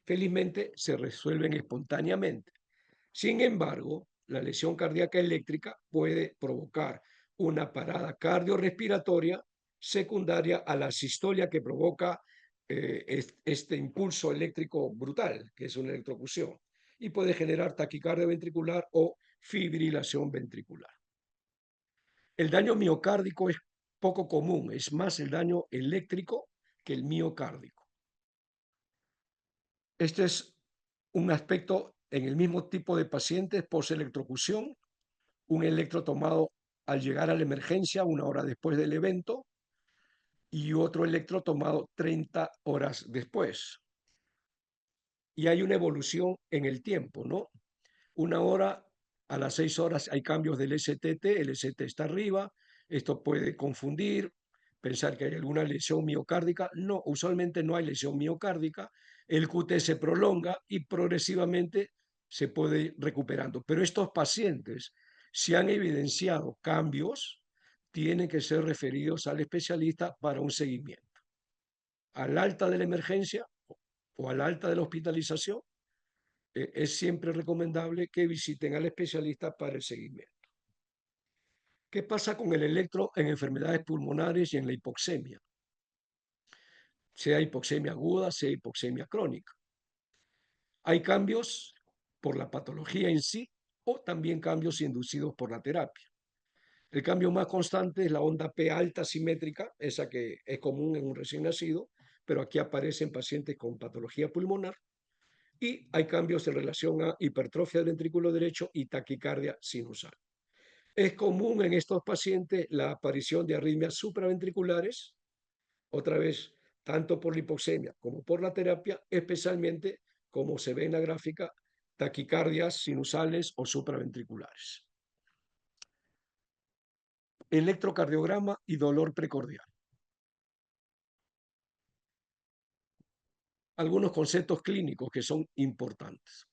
Felizmente se resuelven espontáneamente. Sin embargo, la lesión cardíaca eléctrica puede provocar una parada cardiorrespiratoria secundaria a la sistolia que provoca este impulso eléctrico brutal, que es una electrocución, y puede generar taquicardia ventricular o fibrilación ventricular. El daño miocárdico es poco común, es más el daño eléctrico que el miocárdico. Este es un aspecto en el mismo tipo de pacientes postelectrocución, un electro tomado al llegar a la emergencia 1 hora después del evento y otro electro tomado 30 horas después. Y hay una evolución en el tiempo, ¿no? 1 hora A las 6 horas hay cambios del STT, el ST está arriba, esto puede confundir, pensar que hay alguna lesión miocárdica. No, usualmente no hay lesión miocárdica, el QT se prolonga y progresivamente se puede ir recuperando. Pero estos pacientes, si han evidenciado cambios, tienen que ser referidos al especialista para un seguimiento. Al alta de la emergencia o al alta de la hospitalización, es siempre recomendable que visiten al especialista para el seguimiento. ¿Qué pasa con el electro en enfermedades pulmonares y en la hipoxemia? Sea hipoxemia aguda, sea hipoxemia crónica. Hay cambios por la patología en sí o también cambios inducidos por la terapia. El cambio más constante es la onda P alta simétrica, esa que es común en un recién nacido, pero aquí aparece en pacientes con patología pulmonar. Y hay cambios en relación a hipertrofia del ventrículo derecho y taquicardia sinusal. Es común en estos pacientes la aparición de arritmias supraventriculares, otra vez, tanto por la hipoxemia como por la terapia, especialmente, como se ve en la gráfica, taquicardias sinusales o supraventriculares. Electrocardiograma y dolor precordial. Algunos conceptos clínicos que son importantes.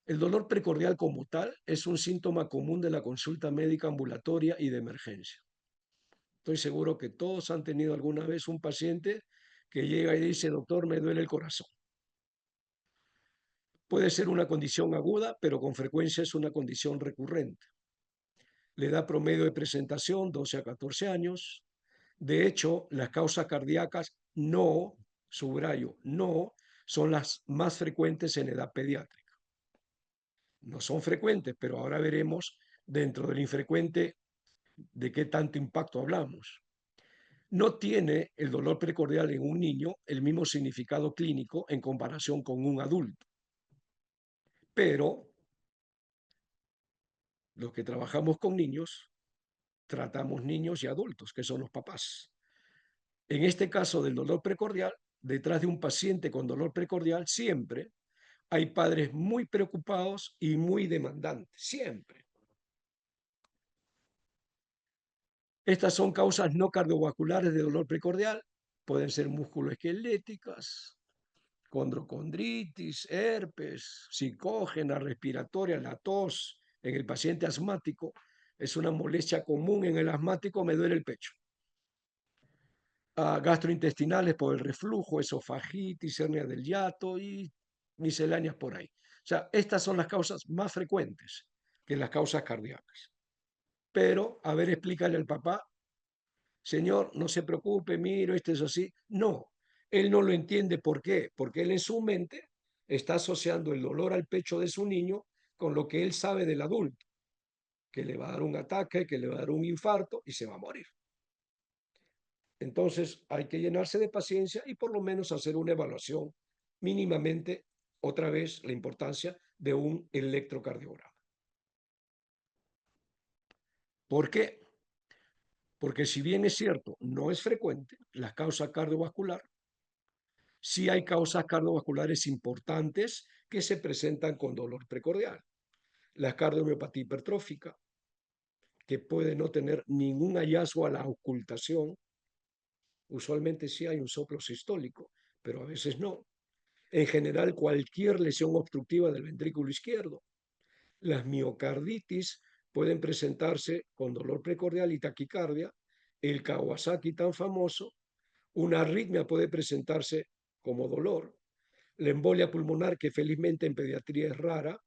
El dolor precordial como tal es un síntoma común de la consulta médica ambulatoria y de emergencia. Estoy seguro que todos han tenido alguna vez un paciente que llega y dice, doctor, me duele el corazón. Puede ser una condición aguda, pero con frecuencia es una condición recurrente. La edad promedio de presentación, 12 a 14 años. De hecho, las causas cardíacas no, subrayo, no, son las más frecuentes en edad pediátrica. No son frecuentes, pero ahora veremos dentro del infrecuente de qué tanto impacto hablamos. No tiene el dolor precordial en un niño el mismo significado clínico en comparación con un adulto, pero los que trabajamos con niños, tratamos niños y adultos, que son los papás. En este caso del dolor precordial, detrás de un paciente con dolor precordial, siempre hay padres muy preocupados y muy demandantes, siempre. Estas son causas no cardiovasculares de dolor precordial, pueden ser musculoesqueléticas, condrocondritis, herpes, psicógena, respiratoria, la tos en el paciente asmático. Es una molestia común en el asmático, me duele el pecho. Gastrointestinales por el reflujo, esofagitis, hernia del hiato y misceláneas por ahí. O sea, estas son las causas más frecuentes que las causas cardíacas. Pero, a ver, explícale al papá, señor, no se preocupe, miro, esto es así. No, él no lo entiende. ¿Por qué? Porque él en su mente está asociando el dolor al pecho de su niño con lo que él sabe del adulto, que le va a dar un ataque, que le va a dar un infarto y se va a morir. Entonces hay que llenarse de paciencia y por lo menos hacer una evaluación mínimamente, otra vez, la importancia de un electrocardiograma. ¿Por qué? Porque si bien es cierto, no es frecuente la causa cardiovascular, sí hay causas cardiovasculares importantes que se presentan con dolor precordial. La cardiomiopatía hipertrófica, que puede no tener ningún hallazgo a la ocultación. Usualmente sí hay un soplo sistólico, pero a veces no. En general, cualquier lesión obstructiva del ventrículo izquierdo. Las miocarditis pueden presentarse con dolor precordial y taquicardia. El Kawasaki tan famoso. Una arritmia puede presentarse como dolor. La embolia pulmonar, que felizmente en pediatría es rara.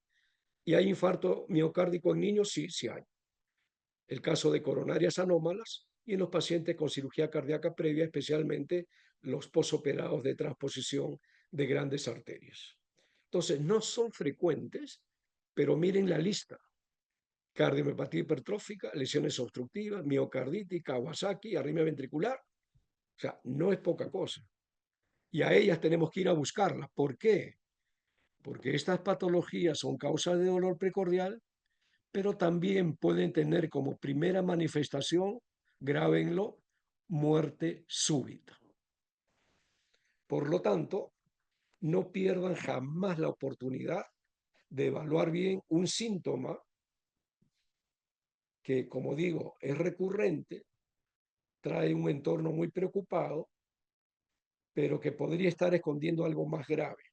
¿Y hay infarto miocárdico en niños? Sí, sí hay. El caso de coronarias anómalas y en los pacientes con cirugía cardíaca previa, especialmente los posoperados de transposición de grandes arterias. Entonces, no son frecuentes, pero miren la lista. Cardiomiopatía hipertrófica, lesiones obstructivas, miocarditis, Kawasaki, arritmia ventricular. O sea, no es poca cosa. Y a ellas tenemos que ir a buscarlas. ¿Por qué? Porque estas patologías son causas de dolor precordial, pero también pueden tener como primera manifestación, grábenlo, muerte súbita. Por lo tanto, no pierdan jamás la oportunidad de evaluar bien un síntoma que, como digo, es recurrente, trae un entorno muy preocupado, pero que podría estar escondiendo algo más grave.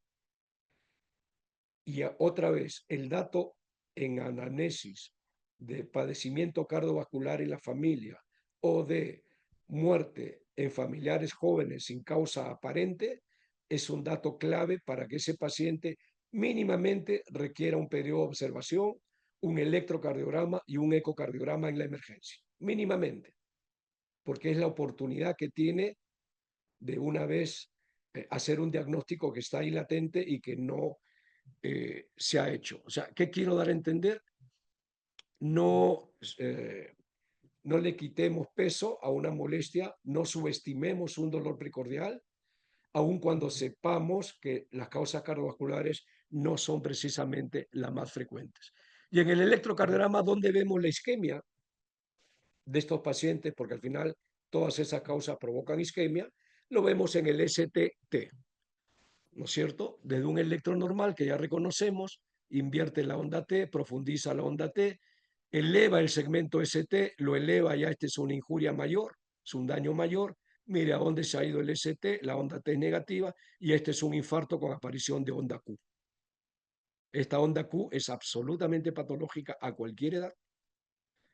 Y otra vez, el dato en anamnesis de padecimiento cardiovascular en la familia o de muerte en familiares jóvenes sin causa aparente es un dato clave para que ese paciente mínimamente requiera un periodo de observación, un electrocardiograma y un ecocardiograma en la emergencia. Mínimamente, porque es la oportunidad que tiene de una vez hacer un diagnóstico que está ahí latente y que no se ha hecho. O sea, ¿qué quiero dar a entender? No, no le quitemos peso a una molestia, no subestimemos un dolor precordial, aun cuando sepamos que las causas cardiovasculares no son precisamente las más frecuentes. Y en el electrocardiograma, ¿dónde vemos la isquemia de estos pacientes? Porque al final todas esas causas provocan isquemia. Lo vemos en el STT, ¿no es cierto? Desde un electro normal que ya reconocemos, invierte la onda T, profundiza la onda T, eleva el segmento ST, lo eleva, ya este es una injuria mayor, es un daño mayor. Mire a dónde se ha ido el ST, la onda T es negativa y este es un infarto con aparición de onda Q. Esta onda Q es absolutamente patológica a cualquier edad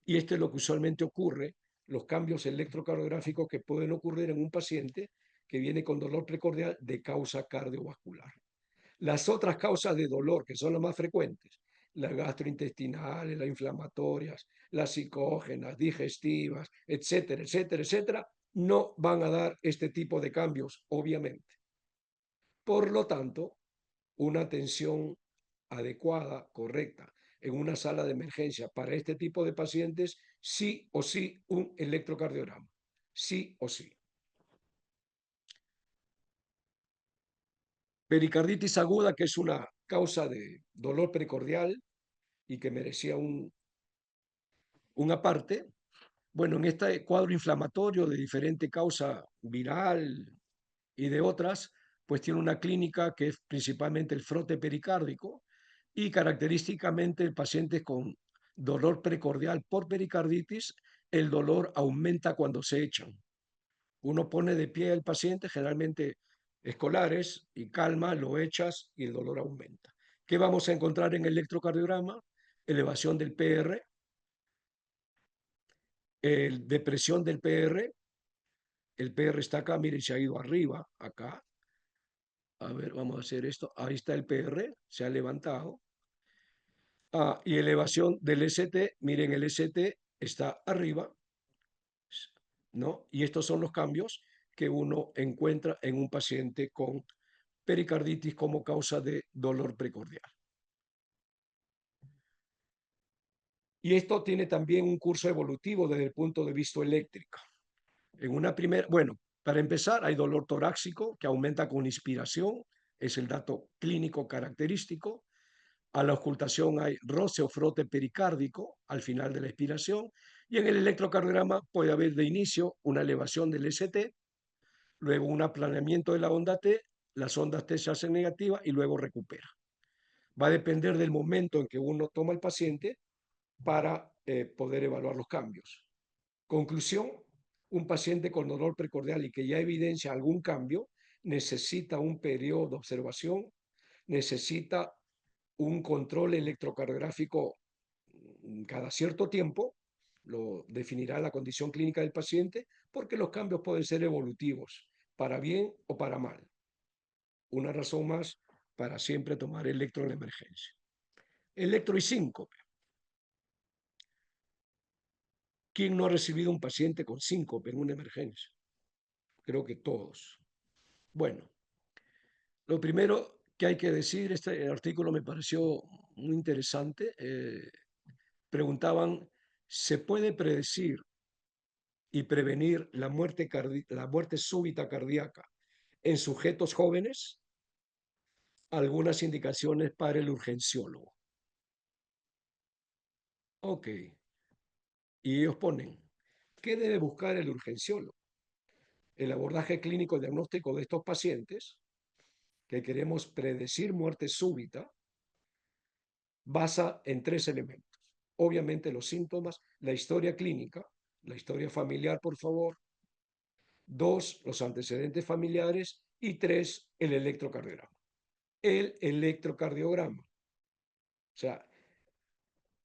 y esto es lo que usualmente ocurre, los cambios electrocardiográficos que pueden ocurrir en un paciente que viene con dolor precordial de causa cardiovascular. Las otras causas de dolor, que son las más frecuentes, las gastrointestinales, las inflamatorias, las psicógenas, digestivas, etcétera, etcétera, etcétera, no van a dar este tipo de cambios, obviamente. Por lo tanto, una atención adecuada, correcta, en una sala de emergencia para este tipo de pacientes, sí o sí un electrocardiograma, sí o sí. Pericarditis aguda, que es una causa de dolor precordial y que merecía una parte. Bueno, en este cuadro inflamatorio de diferente causa viral y de otras, pues tiene una clínica que es principalmente el frote pericárdico y característicamente el paciente con dolor precordial por pericarditis, el dolor aumenta cuando se echan. Uno pone de pie al paciente, generalmente escolares, y calma, lo echas y el dolor aumenta. ¿Qué vamos a encontrar en el electrocardiograma? Elevación del PR, depresión del PR, el PR está acá, miren, se ha ido arriba, acá. A ver, vamos a hacer esto. Ahí está el PR, se ha levantado. Ah, y elevación del ST, miren, el ST está arriba, ¿no? Y estos son los cambios que uno encuentra en un paciente con pericarditis como causa de dolor precordial. Y esto tiene también un curso evolutivo desde el punto de vista eléctrico. En una primera, bueno, para empezar, hay dolor torácico que aumenta con inspiración, es el dato clínico característico. A la ocultación hay roce o frote pericárdico al final de la expiración. Y en el electrocardiograma puede haber de inicio una elevación del ST, luego un aplanamiento de la onda T, las ondas T se hacen negativas y luego recupera. Va a depender del momento en que uno toma el paciente para poder evaluar los cambios. Conclusión, un paciente con dolor precordial y que ya evidencia algún cambio necesita un periodo de observación, necesita un control electrocardiográfico cada cierto tiempo, lo definirá la condición clínica del paciente, porque los cambios pueden ser evolutivos, para bien o para mal. Una razón más para siempre tomar electro en la emergencia. Electro y síncope. ¿Quién no ha recibido un paciente con síncope en una emergencia? Creo que todos. Bueno, lo primero que hay que decir, este artículo me pareció muy interesante. Preguntaban, ¿se puede predecir y prevenir la muerte súbita cardíaca en sujetos jóvenes? Algunas indicaciones para el urgenciólogo. Ok, y ellos ponen, ¿qué debe buscar el urgenciólogo? El abordaje clínico diagnóstico de estos pacientes, que queremos predecir muerte súbita, basa en tres elementos. Obviamente los síntomas, la historia clínica, la historia familiar, por favor. Dos, los antecedentes familiares. Y tres, el electrocardiograma. El electrocardiograma. O sea,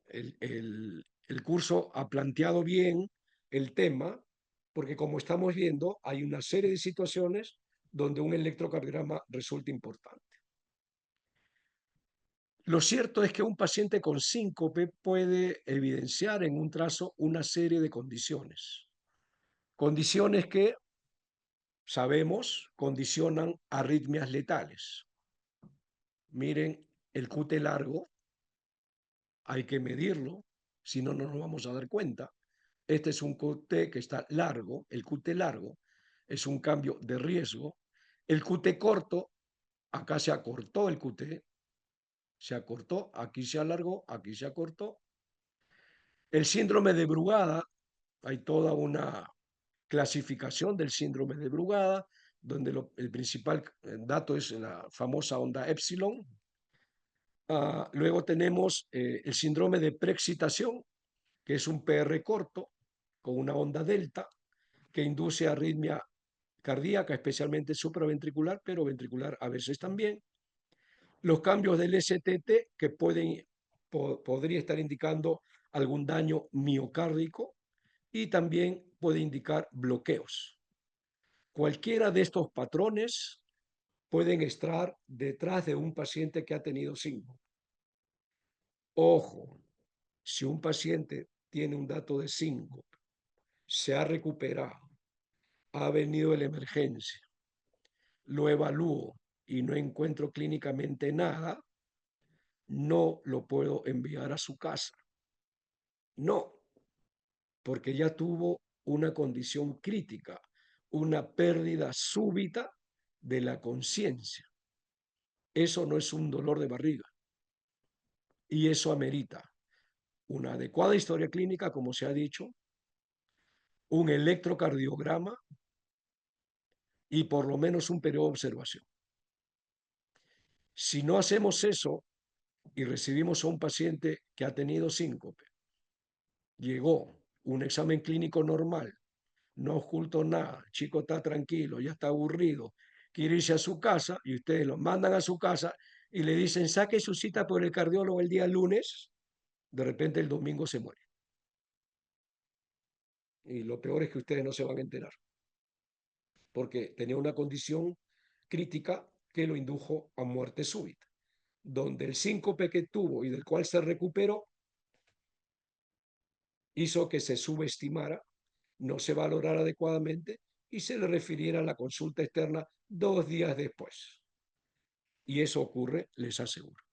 el curso ha planteado bien el tema, porque como estamos viendo, hay una serie de situaciones donde un electrocardiograma resulta importante. Lo cierto es que un paciente con síncope puede evidenciar en un trazo una serie de condiciones. Condiciones que sabemos condicionan arritmias letales. Miren, el QT largo, hay que medirlo, si no, no nos vamos a dar cuenta. Este es un QT que está largo, el QT largo es un cambio de riesgo. El QT corto, acá se acortó el QT, se acortó, aquí se alargó, aquí se acortó. El síndrome de Brugada, hay toda una clasificación del síndrome de Brugada, donde el principal dato es la famosa onda epsilon. Luego tenemos el síndrome de preexcitación, que es un PR corto con una onda delta que induce arritmia cardíaca, especialmente supraventricular, pero ventricular a veces también. Los cambios del STT que podría estar indicando algún daño miocárdico y también puede indicar bloqueos. Cualquiera de estos patrones pueden estar detrás de un paciente que ha tenido síncope. Ojo, si un paciente tiene un dato de síncope, se ha recuperado, ha venido de la emergencia, lo evalúo y no encuentro clínicamente nada, no lo puedo enviar a su casa. No, porque ya tuvo una condición crítica, una pérdida súbita de la conciencia. Eso no es un dolor de barriga y eso amerita una adecuada historia clínica, como se ha dicho, un electrocardiograma y por lo menos un periodo de observación. Si no hacemos eso y recibimos a un paciente que ha tenido síncope, llegó un examen clínico normal, no ocultó nada, el chico está tranquilo, ya está aburrido, quiere irse a su casa y ustedes lo mandan a su casa y le dicen, saque su cita por el cardiólogo el día lunes, de repente el domingo se muere. Y lo peor es que ustedes no se van a enterar, porque tenía una condición crítica que lo indujo a muerte súbita, donde el síncope que tuvo y del cual se recuperó hizo que se subestimara, no se valorara adecuadamente y se le refiriera a la consulta externa 2 días después. Y eso ocurre, les aseguro.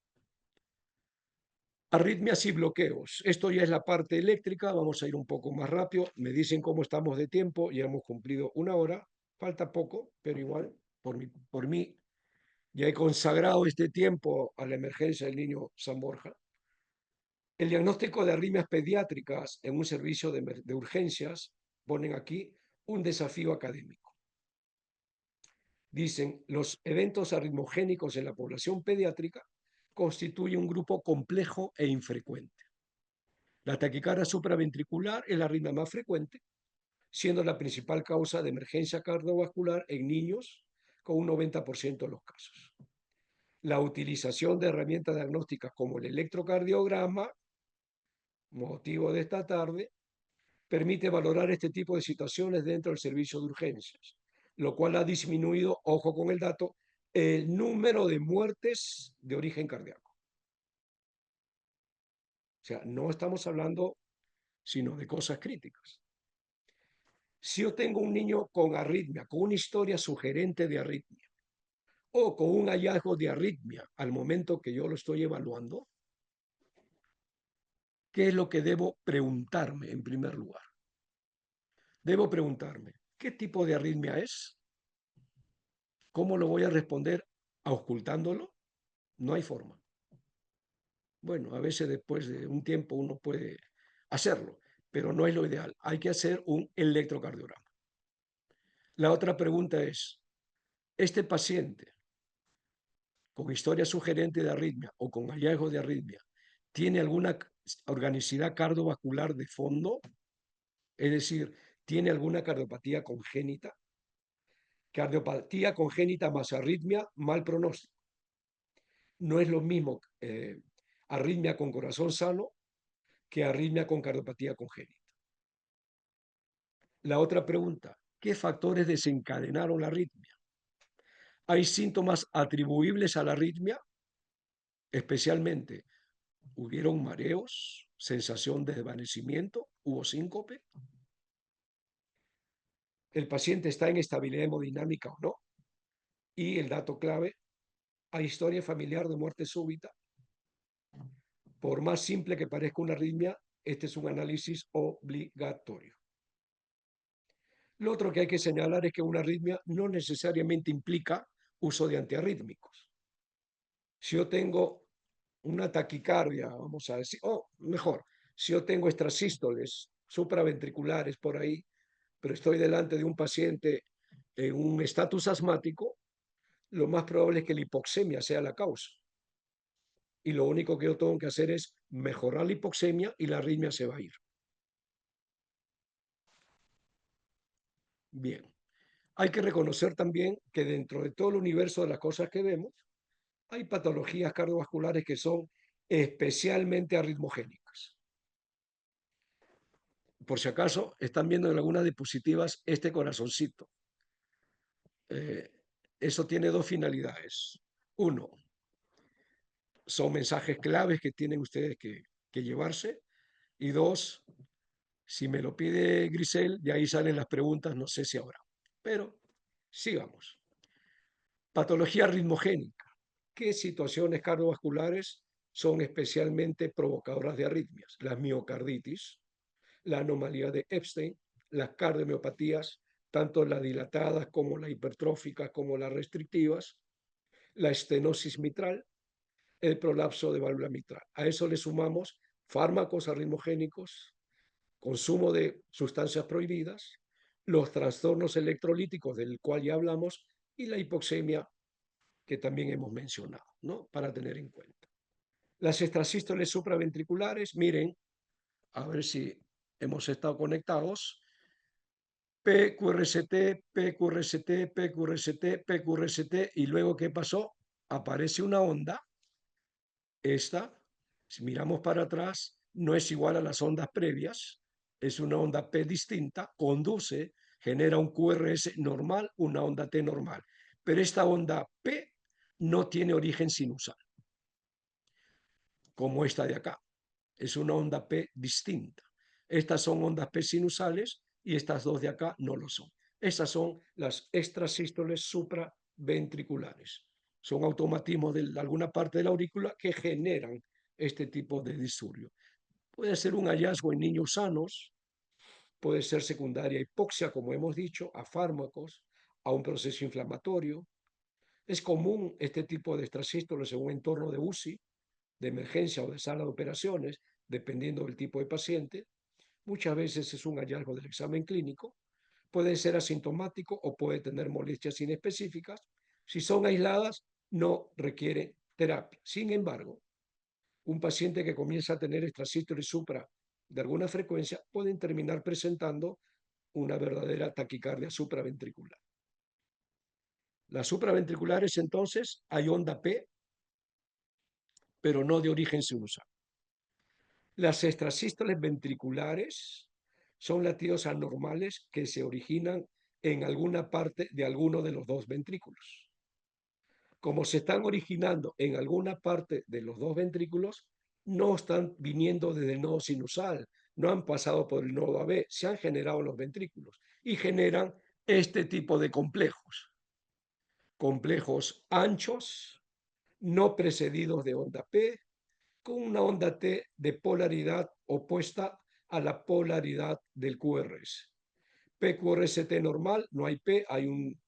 Arritmias y bloqueos. Esto ya es la parte eléctrica. Vamos a ir un poco más rápido. Me dicen cómo estamos de tiempo. Ya hemos cumplido 1 hora. Falta poco, pero igual, por mí, ya he consagrado este tiempo a la emergencia del niño San Borja. El diagnóstico de arritmias pediátricas en un servicio de urgencias, ponen aquí, un desafío académico. Dicen, los eventos arritmogénicos en la población pediátrica constituyen un grupo complejo e infrecuente. La taquicardia supraventricular es la arritmia más frecuente, siendo la principal causa de emergencia cardiovascular en niños con un 90% de los casos. La utilización de herramientas diagnósticas como el electrocardiograma, motivo de esta tarde, permite valorar este tipo de situaciones dentro del servicio de urgencias, lo cual ha disminuido, ojo con el dato, el número de muertes de origen cardíaco. O sea, no estamos hablando sino de cosas críticas. Si yo tengo un niño con arritmia, con una historia sugerente de arritmia, o con un hallazgo de arritmia al momento que yo lo estoy evaluando, ¿qué es lo que debo preguntarme en primer lugar? Debo preguntarme, ¿qué tipo de arritmia es? ¿Cómo lo voy a responder? ¿Ocultándolo? No hay forma. Bueno, a veces después de un tiempo uno puede hacerlo, pero no es lo ideal. Hay que hacer un electrocardiograma. La otra pregunta es, ¿este paciente con historia sugerente de arritmia o con hallazgo de arritmia ¿Tiene alguna organicidad cardiovascular de fondo? Es decir, ¿tiene alguna cardiopatía congénita? Cardiopatía congénita más arritmia, mal pronóstico. No es lo mismo arritmia con corazón sano que arritmia con cardiopatía congénita. La otra pregunta, ¿qué factores desencadenaron la arritmia? ¿Hay síntomas atribuibles a la arritmia? Especialmente, ¿hubieron mareos, sensación de desvanecimiento, hubo síncope? ¿El paciente está en estabilidad hemodinámica o no? Y el dato clave, ¿hay historia familiar de muerte súbita? Por más simple que parezca una arritmia, este es un análisis obligatorio. Lo otro que hay que señalar es que una arritmia no necesariamente implica uso de antiarrítmicos. Si yo tengo una taquicardia, vamos a decir, o mejor, si yo tengo extrasístoles supraventriculares por ahí, pero estoy delante de un paciente en un estatus asmático, lo más probable es que la hipoxemia sea la causa. Y lo único que yo tengo que hacer es mejorar la hipoxemia y la arritmia se va a ir. Bien. Hay que reconocer también que dentro de todo el universo de las cosas que vemos, hay patologías cardiovasculares que son especialmente arritmogénicas. Por si acaso, están viendo en algunas diapositivas este corazoncito. Eh, Eso tiene dos finalidades. Uno, son mensajes claves que tienen ustedes que llevarse. Y dos, si me lo pide Grisel, de ahí salen las preguntas, no sé si habrá. Pero sigamos. Patología ritmogénica. ¿Qué situaciones cardiovasculares son especialmente provocadoras de arritmias? La miocarditis, la anomalía de Epstein, las cardiomiopatías, tanto las dilatadas como las hipertróficas como las restrictivas, la estenosis mitral, el prolapso de válvula mitral. A eso le sumamos fármacos arritmogénicos, consumo de sustancias prohibidas, los trastornos electrolíticos del cual ya hablamos y la hipoxemia que también hemos mencionado, ¿no? Para tener en cuenta. Las extrasístoles supraventriculares, miren, a ver si hemos estado conectados. PQRST, PQRST, PQRST, PQRST, y luego, ¿qué pasó? Aparece una onda. Esta, si miramos para atrás, no es igual a las ondas previas, es una onda P distinta, conduce, genera un QRS normal, una onda T normal. Pero esta onda P no tiene origen sinusal, como esta de acá. Es una onda P distinta. Estas son ondas P sinusales y estas dos de acá no lo son. Estas son las extrasístoles supraventriculares. Son automatismos de alguna parte de la aurícula que generan este tipo de disturbio. Puede ser un hallazgo en niños sanos, puede ser secundaria hipoxia, como hemos dicho, a fármacos, a un proceso inflamatorio. Es común este tipo de extrasístoles en un entorno de UCI, de emergencia o de sala de operaciones, dependiendo del tipo de paciente. Muchas veces es un hallazgo del examen clínico. Puede ser asintomático o puede tener molestias inespecíficas. Si son aisladas, no requiere terapia. Sin embargo, un paciente que comienza a tener extrasístoles supra de alguna frecuencia pueden terminar presentando una verdadera taquicardia supraventricular. Las supraventriculares, entonces, hay onda P, pero no de origen sinusal. Las extrasístoles ventriculares son latidos anormales que se originan en alguna parte de alguno de los dos ventrículos. Como se están originando en alguna parte de los dos ventrículos, no están viniendo desde el nodo sinusal, no han pasado por el nodo AB, se han generado en los ventrículos y generan este tipo de complejos. Complejos anchos, no precedidos de onda P, con una onda T de polaridad opuesta a la polaridad del QRS. PQRST normal, no hay P, hay un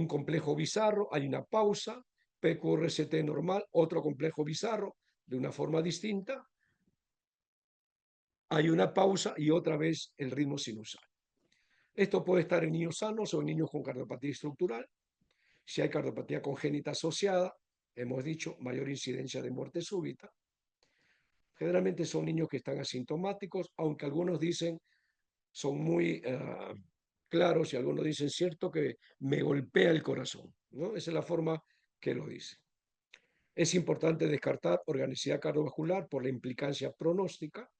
complejo bizarro, hay una pausa, PQRST normal, otro complejo bizarro, de una forma distinta, hay una pausa y otra vez el ritmo sinusal. Esto puede estar en niños sanos o en niños con cardiopatía estructural. Si hay cardiopatía congénita asociada, hemos dicho, mayor incidencia de muerte súbita. Generalmente son niños que están asintomáticos, aunque algunos dicen son muy claros y algunos dicen cierto que me golpea el corazón, ¿no? Esa es la forma que lo dice. Es importante descartar organicidad cardiovascular por la implicancia pronóstica.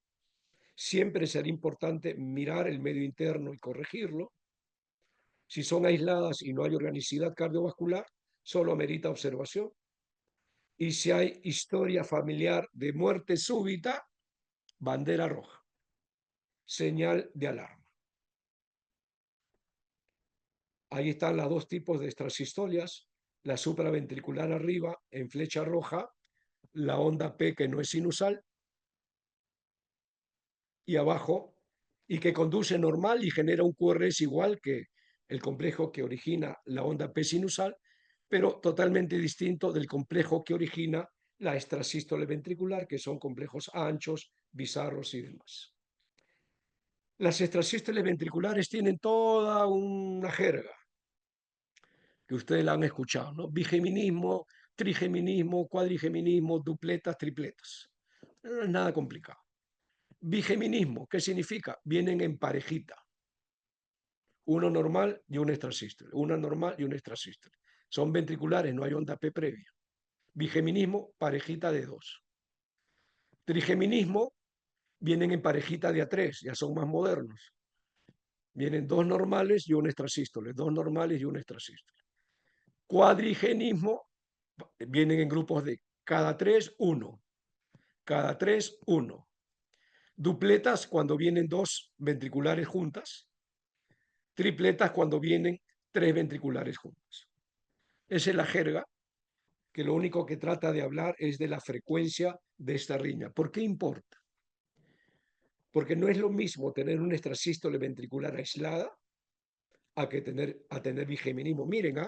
Siempre será importante mirar el medio interno y corregirlo. Si son aisladas y no hay organicidad cardiovascular, solo amerita observación. Y si hay historia familiar de muerte súbita, bandera roja, señal de alarma. Ahí están los dos tipos de extrasistolias, la supraventricular arriba en flecha roja, la onda P que no es sinusal, y abajo, y que conduce normal y genera un QRS igual que el complejo que origina la onda P sinusal, pero totalmente distinto del complejo que origina la extrasístole ventricular, que son complejos anchos, bizarros y demás. Las extrasístoles ventriculares tienen toda una jerga que ustedes la han escuchado, ¿no? Bigeminismo, trigeminismo, cuadrigeminismo, dupletas, tripletas. No es nada complicado. Bigeminismo, ¿qué significa? Vienen en parejita. Uno normal y un extrasístole. Una normal y un extrasístole. Son ventriculares, no hay onda P previa. Bigeminismo, parejita de dos. Trigeminismo, vienen en parejita de a tres, ya son más modernos. Vienen dos normales y un extrasístole, dos normales y un extrasístole. Cuadrigenismo, vienen en grupos de cada tres, uno. Cada tres, uno. Dupletas cuando vienen dos ventriculares juntas. Tripletas cuando vienen tres ventriculares juntas. Esa es la jerga que lo único que trata de hablar es de la frecuencia de esta riña. ¿Por qué importa? Porque no es lo mismo tener una extrasístole ventricular aislada a tener bigeminismo. Miren,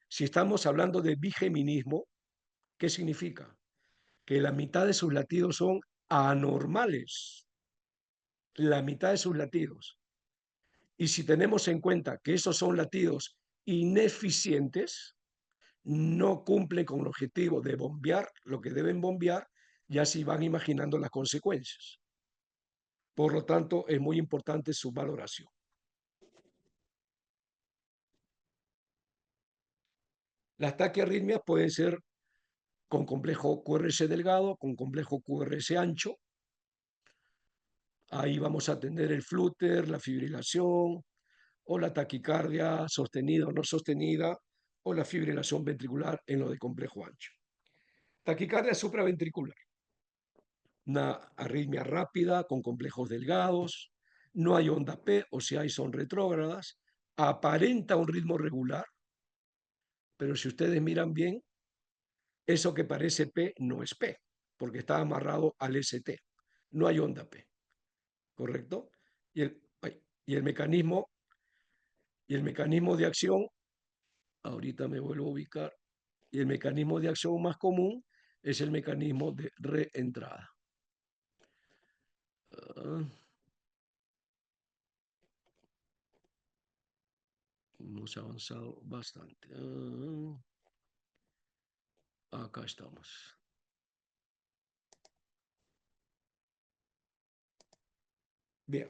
si estamos hablando de bigeminismo, ¿qué significa? Que la mitad de sus latidos son anormales. La mitad de sus latidos. Y si tenemos en cuenta que esos son latidos ineficientes, no cumplen con el objetivo de bombear lo que deben bombear, ya si van imaginando las consecuencias. Por lo tanto, es muy importante su valoración. Las taquiarritmias pueden ser con complejo QRS delgado, con complejo QRS ancho. Ahí vamos a tener el flúter, la fibrilación o la taquicardia sostenida o no sostenida o la fibrilación ventricular en lo de complejo ancho. Taquicardia supraventricular, una arritmia rápida con complejos delgados, no hay onda P o si hay son retrógradas, aparenta un ritmo regular, pero si ustedes miran bien, eso que parece P no es P, porque está amarrado al ST, no hay onda P, ¿correcto? Y el, y el mecanismo y el mecanismo de acción, ahorita me vuelvo a ubicar, y el mecanismo de acción más común es el mecanismo de reentrada. Hemos avanzado bastante. Acá estamos. Bien.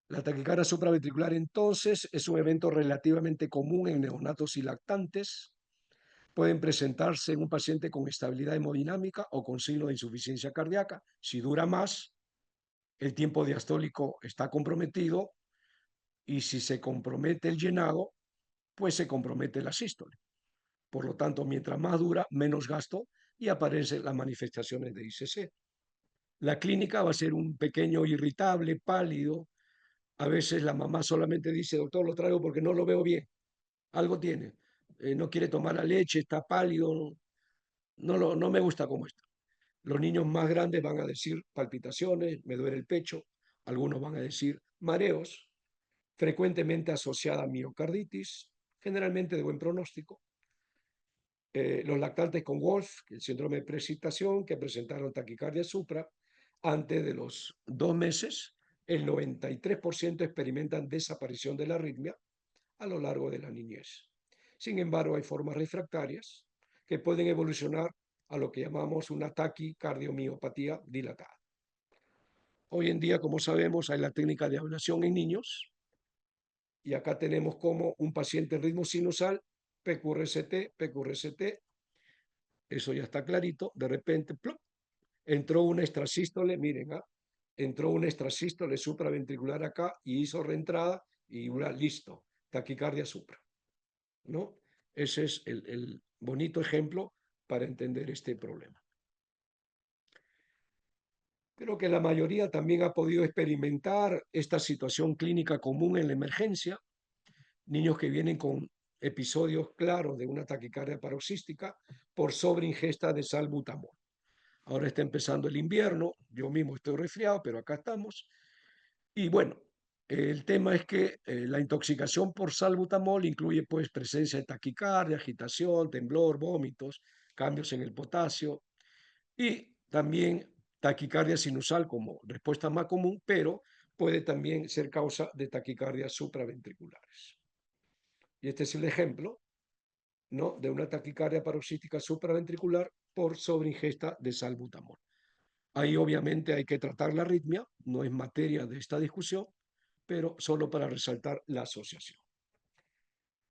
La taquicardia supraventricular entonces es un evento relativamente común en neonatos y lactantes. Pueden presentarse en un paciente con estabilidad hemodinámica o con signo de insuficiencia cardíaca. Si dura más, el tiempo diastólico está comprometido y si se compromete el llenado, pues se compromete la sístole. Por lo tanto, mientras más dura, menos gasto y aparecen las manifestaciones de ICC. La clínica va a ser un pequeño irritable, pálido. A veces la mamá solamente dice, doctor, lo traigo porque no lo veo bien. Algo tiene. No quiere tomar la leche, está pálido. No me gusta cómo está. Los niños más grandes van a decir palpitaciones, me duele el pecho. Algunos van a decir mareos, frecuentemente asociada a miocarditis, generalmente de buen pronóstico. Los lactantes con Wolf, el síndrome de precipitación, que presentaron taquicardia supra, antes de los 2 meses, el 93% experimentan desaparición de la arritmia a lo largo de la niñez. Sin embargo, hay formas refractarias que pueden evolucionar a lo que llamamos una taquicardiomiopatía dilatada. Hoy en día, como sabemos, hay la técnica de ablación en niños y acá tenemos como un paciente en ritmo sinusal, PQRST, PQRST, eso ya está clarito, de repente ¡plop! Entró una extrasístole, miren, entró una extrasístole supraventricular acá y hizo reentrada y una, listo, taquicardia supra, ¿no? Ese es el bonito ejemplo para entender este problema. Creo que la mayoría también ha podido experimentar esta situación clínica común en la emergencia, niños que vienen con episodios claros de una taquicardia paroxística por sobreingesta de salbutamol. Ahora está empezando el invierno, yo mismo estoy resfriado, pero acá estamos. Y bueno, el tema es que la intoxicación por salbutamol incluye pues presencia de taquicardia, agitación, temblor, vómitos, cambios en el potasio y también taquicardia sinusal como respuesta más común, pero puede también ser causa de taquicardias supraventriculares. Y este es el ejemplo, ¿no?, de una taquicardia paroxística supraventricular por sobreingesta de salbutamol. Ahí obviamente hay que tratar la arritmia, no es materia de esta discusión, pero solo para resaltar la asociación.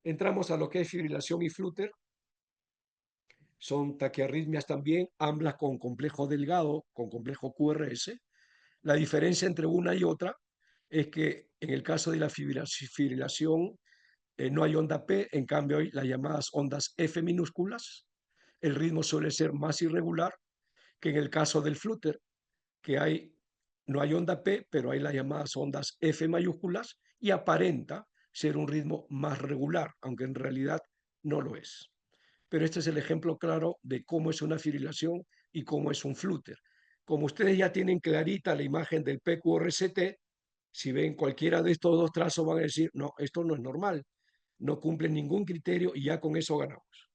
Entramos a lo que es fibrilación y flúter. Son taquiarritmias también, ambas con complejo delgado, con complejo QRS. La diferencia entre una y otra es que en el caso de la fibrilación no hay onda P, en cambio hay las llamadas ondas F minúsculas. El ritmo suele ser más irregular que en el caso del flúter, que no hay onda P, pero hay las llamadas ondas F mayúsculas y aparenta ser un ritmo más regular, aunque en realidad no lo es. Pero este es el ejemplo claro de cómo es una fibrilación y cómo es un flúter. Como ustedes ya tienen clarita la imagen del PQRST, si ven cualquiera de estos dos trazos van a decir, no, esto no es normal, no cumple ningún criterio y ya con eso ganamos.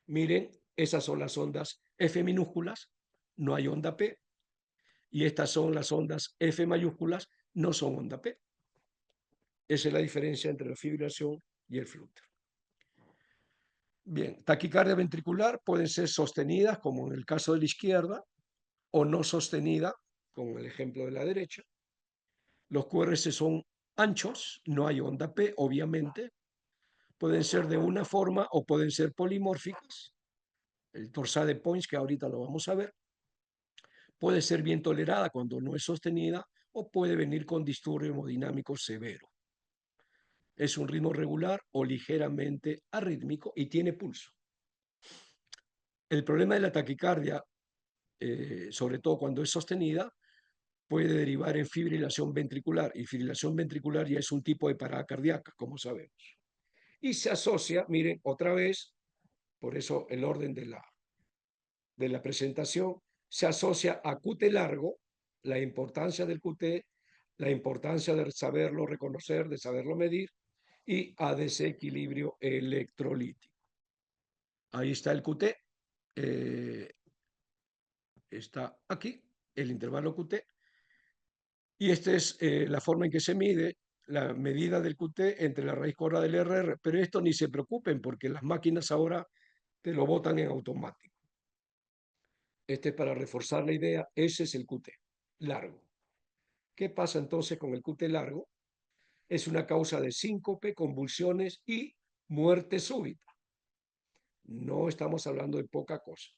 Miren, esas son las ondas F minúsculas, no hay onda P, y estas son las ondas F mayúsculas, no son onda P. Esa es la diferencia entre la fibrilación y el flúter. Bien, taquicardia ventricular pueden ser sostenidas, como en el caso de la izquierda, o no sostenida, como el ejemplo de la derecha. Los QRS son anchos, no hay onda P, obviamente. Pueden ser de una forma o pueden ser polimórficas. El torsade points, que ahorita lo vamos a ver, puede ser bien tolerada cuando no es sostenida o puede venir con disturbio hemodinámico severo. Es un ritmo regular o ligeramente arrítmico y tiene pulso. El problema de la taquicardia, sobre todo cuando es sostenida, puede derivar en fibrilación ventricular, y fibrilación ventricular ya es un tipo de parada cardíaca, como sabemos. Y se asocia, miren, otra vez, por eso el orden de la presentación, se asocia a QT largo, la importancia del QT, la importancia de saberlo reconocer, de saberlo medir, y a desequilibrio electrolítico. Ahí está el QT, está aquí, el intervalo QT, y esta es la forma en que se mide la medida del QT entre la raíz cuadrada del RR, pero esto ni se preocupen porque las máquinas ahora te lo botan en automático. Este es para reforzar la idea, ese es el QT largo. ¿Qué pasa entonces con el QT largo? Es una causa de síncope, convulsiones y muerte súbita. No estamos hablando de poca cosa.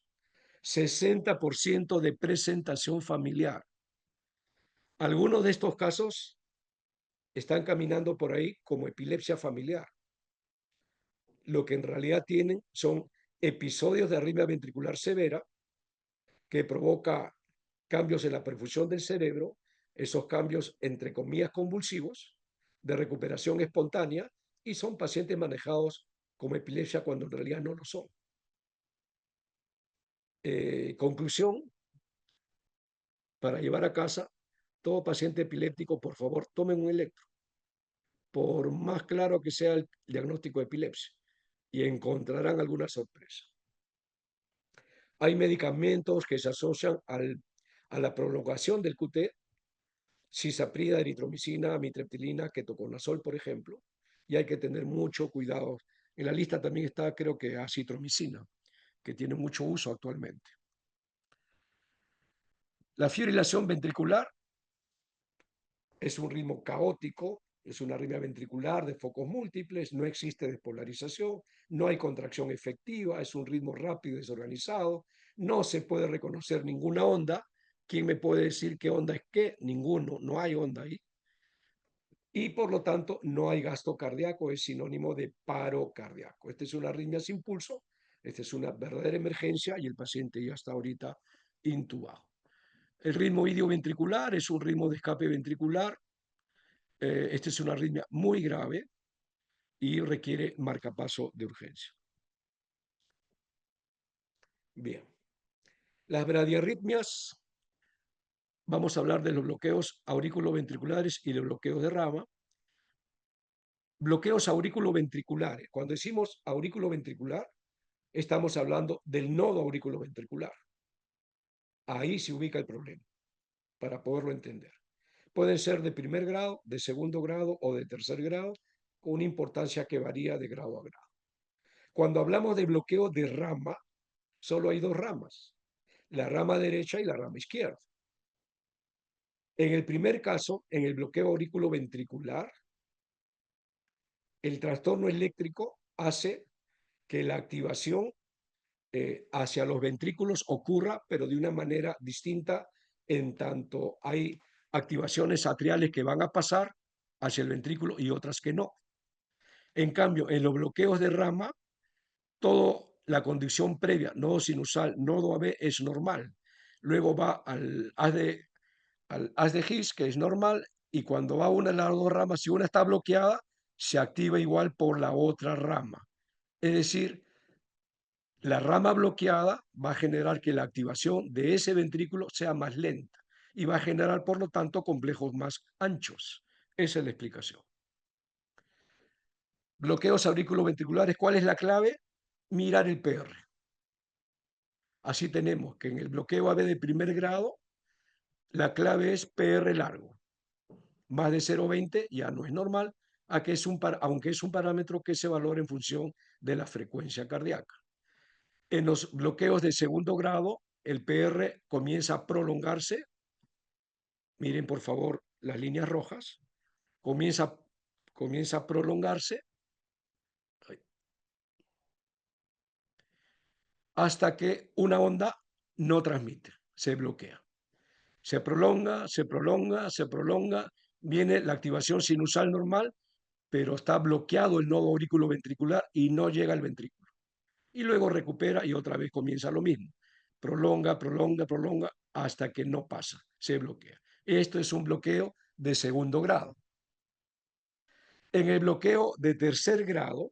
60% de presentación familiar. Algunos de estos casos están caminando por ahí como epilepsia familiar. Lo que en realidad tienen son episodios de arritmia ventricular severa que provoca cambios en la perfusión del cerebro, esos cambios entre comillas convulsivos, de recuperación espontánea, y son pacientes manejados como epilepsia cuando en realidad no lo son. Conclusión, para llevar a casa, todo paciente epiléptico, por favor, tomen un electro, por más claro que sea el diagnóstico de epilepsia, y encontrarán alguna sorpresa. Hay medicamentos que se asocian a la prolongación del QT, cisaprida, eritromicina, amitriptilina, ketoconazol, por ejemplo, y hay que tener mucho cuidado. En la lista también está, creo que, acitromicina, que tiene mucho uso actualmente. La fibrilación ventricular es un ritmo caótico, es una arritmia ventricular de focos múltiples, no existe despolarización, no hay contracción efectiva, es un ritmo rápido y desorganizado, no se puede reconocer ninguna onda. ¿Quién me puede decir qué onda es qué? Ninguno, no hay onda ahí. Y por lo tanto no hay gasto cardíaco, es sinónimo de paro cardíaco. Esta es una arritmia sin pulso, esta es una verdadera emergencia y el paciente ya está ahorita intubado. El ritmo idioventricular es un ritmo de escape ventricular. Esta es una arritmia muy grave y requiere marcapaso de urgencia. Bien, las bradiarritmias, vamos a hablar de los bloqueos auriculoventriculares y los bloqueos de rama. Bloqueos auriculoventriculares. Cuando decimos auriculoventricular, estamos hablando del nodo auriculoventricular. Ahí se ubica el problema, para poderlo entender. Pueden ser de primer grado, de segundo grado o de tercer grado, con una importancia que varía de grado a grado. Cuando hablamos de bloqueo de rama, solo hay dos ramas, la rama derecha y la rama izquierda. En el primer caso, en el bloqueo auriculoventricular, el trastorno eléctrico hace que la activación hacia los ventrículos ocurra, pero de una manera distinta, en tanto hay activaciones atriales que van a pasar hacia el ventrículo y otras que no. En cambio, en los bloqueos de rama, toda la condición previa, nodo sinusal, nodo AB, es normal. Luego va al haz de His, que es normal, y cuando va una de las dos ramas, si una está bloqueada, se activa igual por la otra rama. Es decir, la rama bloqueada va a generar que la activación de ese ventrículo sea más lenta y va a generar, por lo tanto, complejos más anchos. Esa es la explicación. Bloqueos auriculoventriculares, ¿cuál es la clave? Mirar el PR. Así tenemos que en el bloqueo AB de primer grado, la clave es PR largo. Más de 0,20 ya no es normal, aunque es un parámetro que se valora en función de la frecuencia cardíaca. En los bloqueos de segundo grado, el PR comienza a prolongarse. Miren, por favor, las líneas rojas. Comienza a prolongarse hasta que una onda no transmite, se bloquea. Se prolonga, se prolonga, se prolonga, viene la activación sinusal normal, pero está bloqueado el nodo auriculoventricular y no llega al ventrículo. Y luego recupera y otra vez comienza lo mismo. Prolonga, prolonga, prolonga hasta que no pasa, se bloquea. Esto es un bloqueo de segundo grado. En el bloqueo de tercer grado,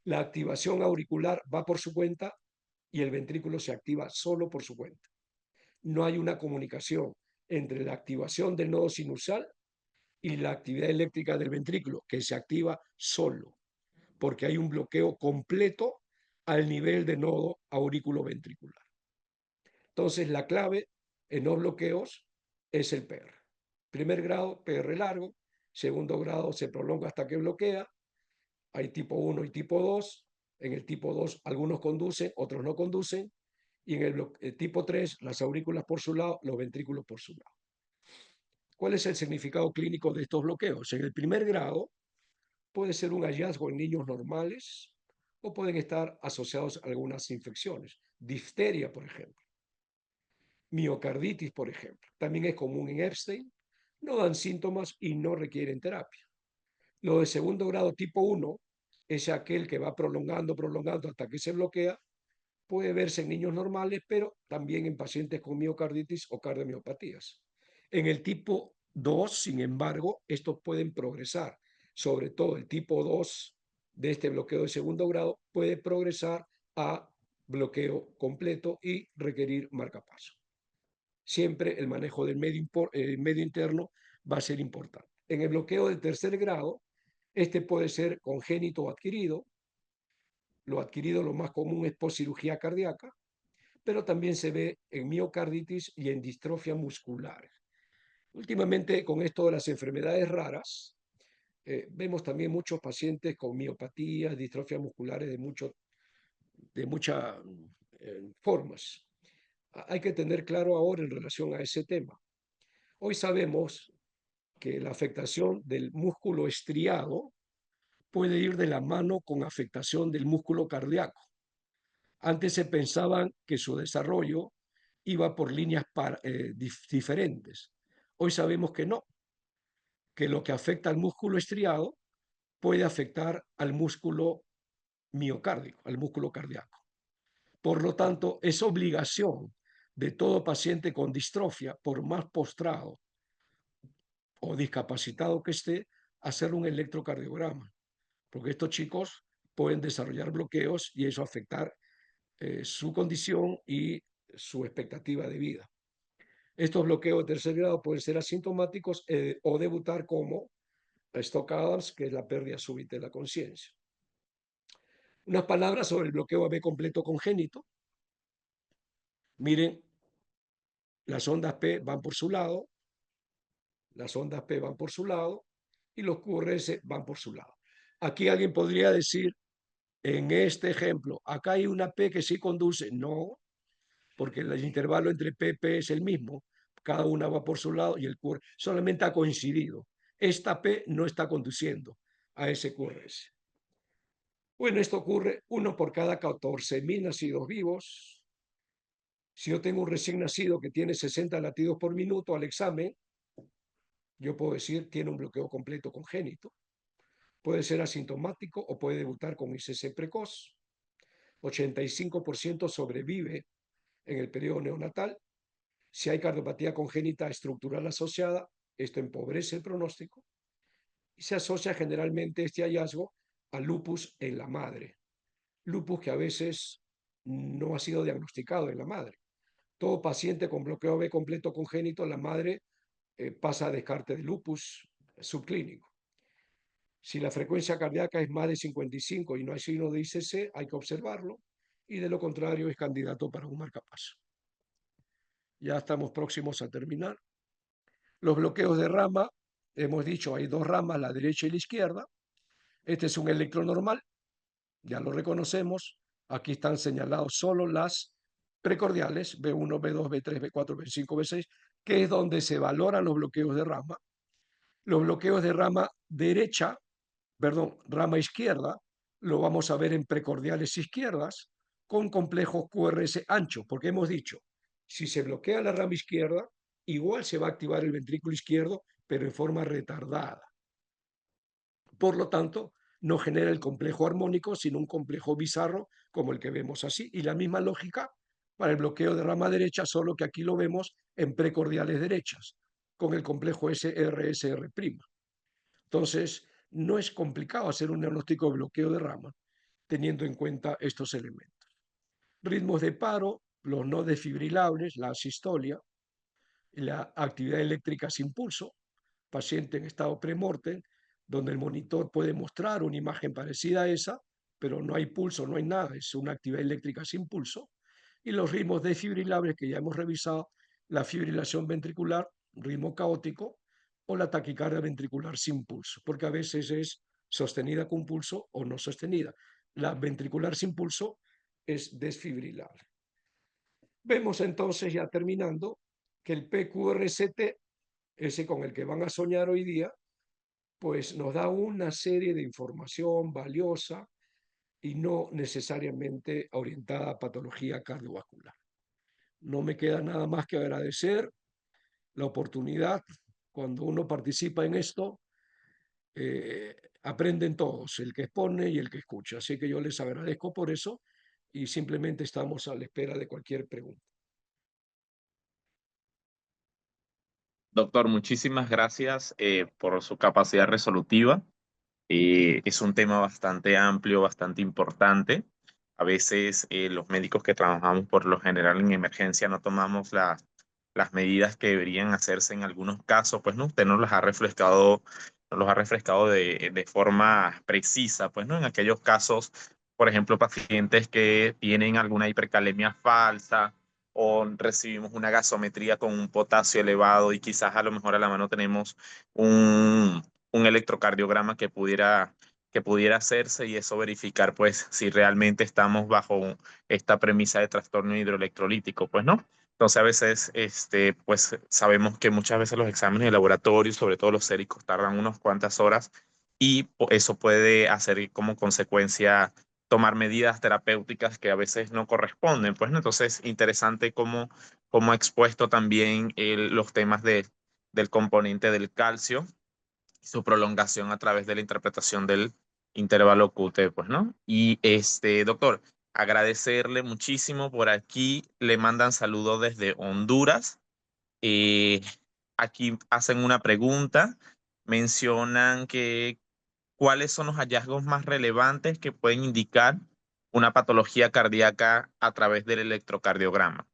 la activación auricular va por su cuenta y el ventrículo se activa solo por su cuenta. No hay una comunicación entre la activación del nodo sinusal y la actividad eléctrica del ventrículo, que se activa solo, porque hay un bloqueo completo al nivel de nodo auriculoventricular. Entonces, la clave en los bloqueos es el PR. Primer grado, PR largo. Segundo grado, se prolonga hasta que bloquea. Hay tipo 1 y tipo 2. En el tipo 2, algunos conducen, otros no conducen. Y en el tipo 3, las aurículas por su lado, los ventrículos por su lado. ¿Cuál es el significado clínico de estos bloqueos? En el primer grado, puede ser un hallazgo en niños normales o pueden estar asociados a algunas infecciones. Difteria, por ejemplo. Miocarditis, por ejemplo. También es común en Epstein. No dan síntomas y no requieren terapia. Lo de segundo grado tipo 1 es aquel que va prolongando, prolongando hasta que se bloquea. Puede verse en niños normales, pero también en pacientes con miocarditis o cardiomiopatías. En el tipo 2, sin embargo, estos pueden progresar. Sobre todo el tipo 2 de este bloqueo de segundo grado puede progresar a bloqueo completo y requerir marcapaso. Siempre el manejo del medio interno va a ser importante. En el bloqueo de tercer grado, este puede ser congénito o adquirido. Lo adquirido, lo más común es poscirugía cardíaca, pero también se ve en miocarditis y en distrofia muscular. Últimamente, con esto de las enfermedades raras, vemos también muchos pacientes con miopatías, distrofias musculares de mucha formas. Hay que tener claro ahora en relación a ese tema. Hoy sabemos que la afectación del músculo estriado puede ir de la mano con afectación del músculo cardíaco. Antes se pensaban que su desarrollo iba por líneas diferentes. Hoy sabemos que no, que lo que afecta al músculo estriado puede afectar al músculo miocárdico, al músculo cardíaco. Por lo tanto, es obligación de todo paciente con distrofia, por más postrado o discapacitado que esté, hacer un electrocardiograma, porque estos chicos pueden desarrollar bloqueos y eso afectar su condición y su expectativa de vida. Estos bloqueos de tercer grado pueden ser asintomáticos o debutar como Stock Adams, que es la pérdida súbita de la conciencia. Unas palabras sobre el bloqueo AB completo congénito. Miren, las ondas P van por su lado, las ondas P van por su lado y los QRS van por su lado. Aquí alguien podría decir, en este ejemplo, acá hay una P que sí conduce. No, porque el intervalo entre P y P es el mismo. Cada una va por su lado y el QRS solamente ha coincidido. Esta P no está conduciendo a ese QRS. Bueno, esto ocurre 1 por cada 14.000 nacidos vivos. Si yo tengo un recién nacido que tiene 60 latidos por minuto al examen, yo puedo decir tiene un bloqueo completo congénito. Puede ser asintomático o puede debutar con ICC precoz. 85% sobrevive en el periodo neonatal. Si hay cardiopatía congénita estructural asociada, esto empobrece el pronóstico y se asocia generalmente este hallazgo al lupus en la madre. Lupus que a veces no ha sido diagnosticado en la madre. Todo paciente con bloqueo B completo congénito, la madre pasa a descarte de lupus subclínico. Si la frecuencia cardíaca es más de 55 y no hay signo de ICC, hay que observarlo y de lo contrario es candidato para un marcapaso. Ya estamos próximos a terminar. Los bloqueos de rama, hemos dicho, hay dos ramas, la derecha y la izquierda. Este es un electro normal, ya lo reconocemos. Aquí están señalados solo las precordiales, B1, B2, B3, B4, B5, B6, que es donde se valoran los bloqueos de rama. Los bloqueos de rama derecha, perdón, rama izquierda, lo vamos a ver en precordiales izquierdas con complejos QRS ancho, porque hemos dicho, si se bloquea la rama izquierda, igual se va a activar el ventrículo izquierdo, pero en forma retardada. Por lo tanto, no genera el complejo armónico, sino un complejo bizarro como el que vemos así. Y la misma lógica para el bloqueo de rama derecha, solo que aquí lo vemos en precordiales derechas, con el complejo SRSR'. Entonces, no es complicado hacer un diagnóstico de bloqueo de rama teniendo en cuenta estos elementos. Ritmos de paro, los no desfibrilables, la asistolia, la actividad eléctrica sin pulso, paciente en estado premortem, donde el monitor puede mostrar una imagen parecida a esa, pero no hay pulso, no hay nada, es una actividad eléctrica sin pulso. Y los ritmos desfibrilables que ya hemos revisado, la fibrilación ventricular, ritmo caótico, o la taquicardia ventricular sin pulso, porque a veces es sostenida con pulso o no sostenida. La ventricular sin pulso es desfibrilable. Vemos entonces, ya terminando, que el PQRST, ese con el que van a soñar hoy día, pues nos da una serie de información valiosa y no necesariamente orientada a patología cardiovascular. No me queda nada más que agradecer la oportunidad. Cuando uno participa en esto, aprenden todos, el que expone y el que escucha. Así que yo les agradezco por eso y simplemente estamos a la espera de cualquier pregunta. Doctor, muchísimas gracias por su capacidad resolutiva. Es un tema bastante amplio, bastante importante. A veces los médicos que trabajamos por lo general en emergencia no tomamos las medidas que deberían hacerse en algunos casos, pues no, usted nos los ha refrescado de forma precisa, pues no, en aquellos casos, por ejemplo, pacientes que tienen alguna hipercalemia falsa o recibimos una gasometría con un potasio elevado y quizás a lo mejor a la mano tenemos un electrocardiograma que pudiera que pudiera hacerse y eso verificar pues si realmente estamos bajo esta premisa de trastorno hidroelectrolítico, pues no. Entonces a veces pues sabemos que muchas veces los exámenes de laboratorio, sobre todo los séricos, tardan unas cuantas horas y eso puede hacer como consecuencia tomar medidas terapéuticas que a veces no corresponden, pues no. Entonces interesante cómo ha expuesto también los temas del componente del calcio, su prolongación a través de la interpretación del intervalo QT, pues, ¿no? Y doctor, agradecerle muchísimo por aquí, le mandan saludos desde Honduras. Eh, Aquí hacen una pregunta, mencionan que cuáles son los hallazgos más relevantes que pueden indicar una patología cardíaca a través del electrocardiograma.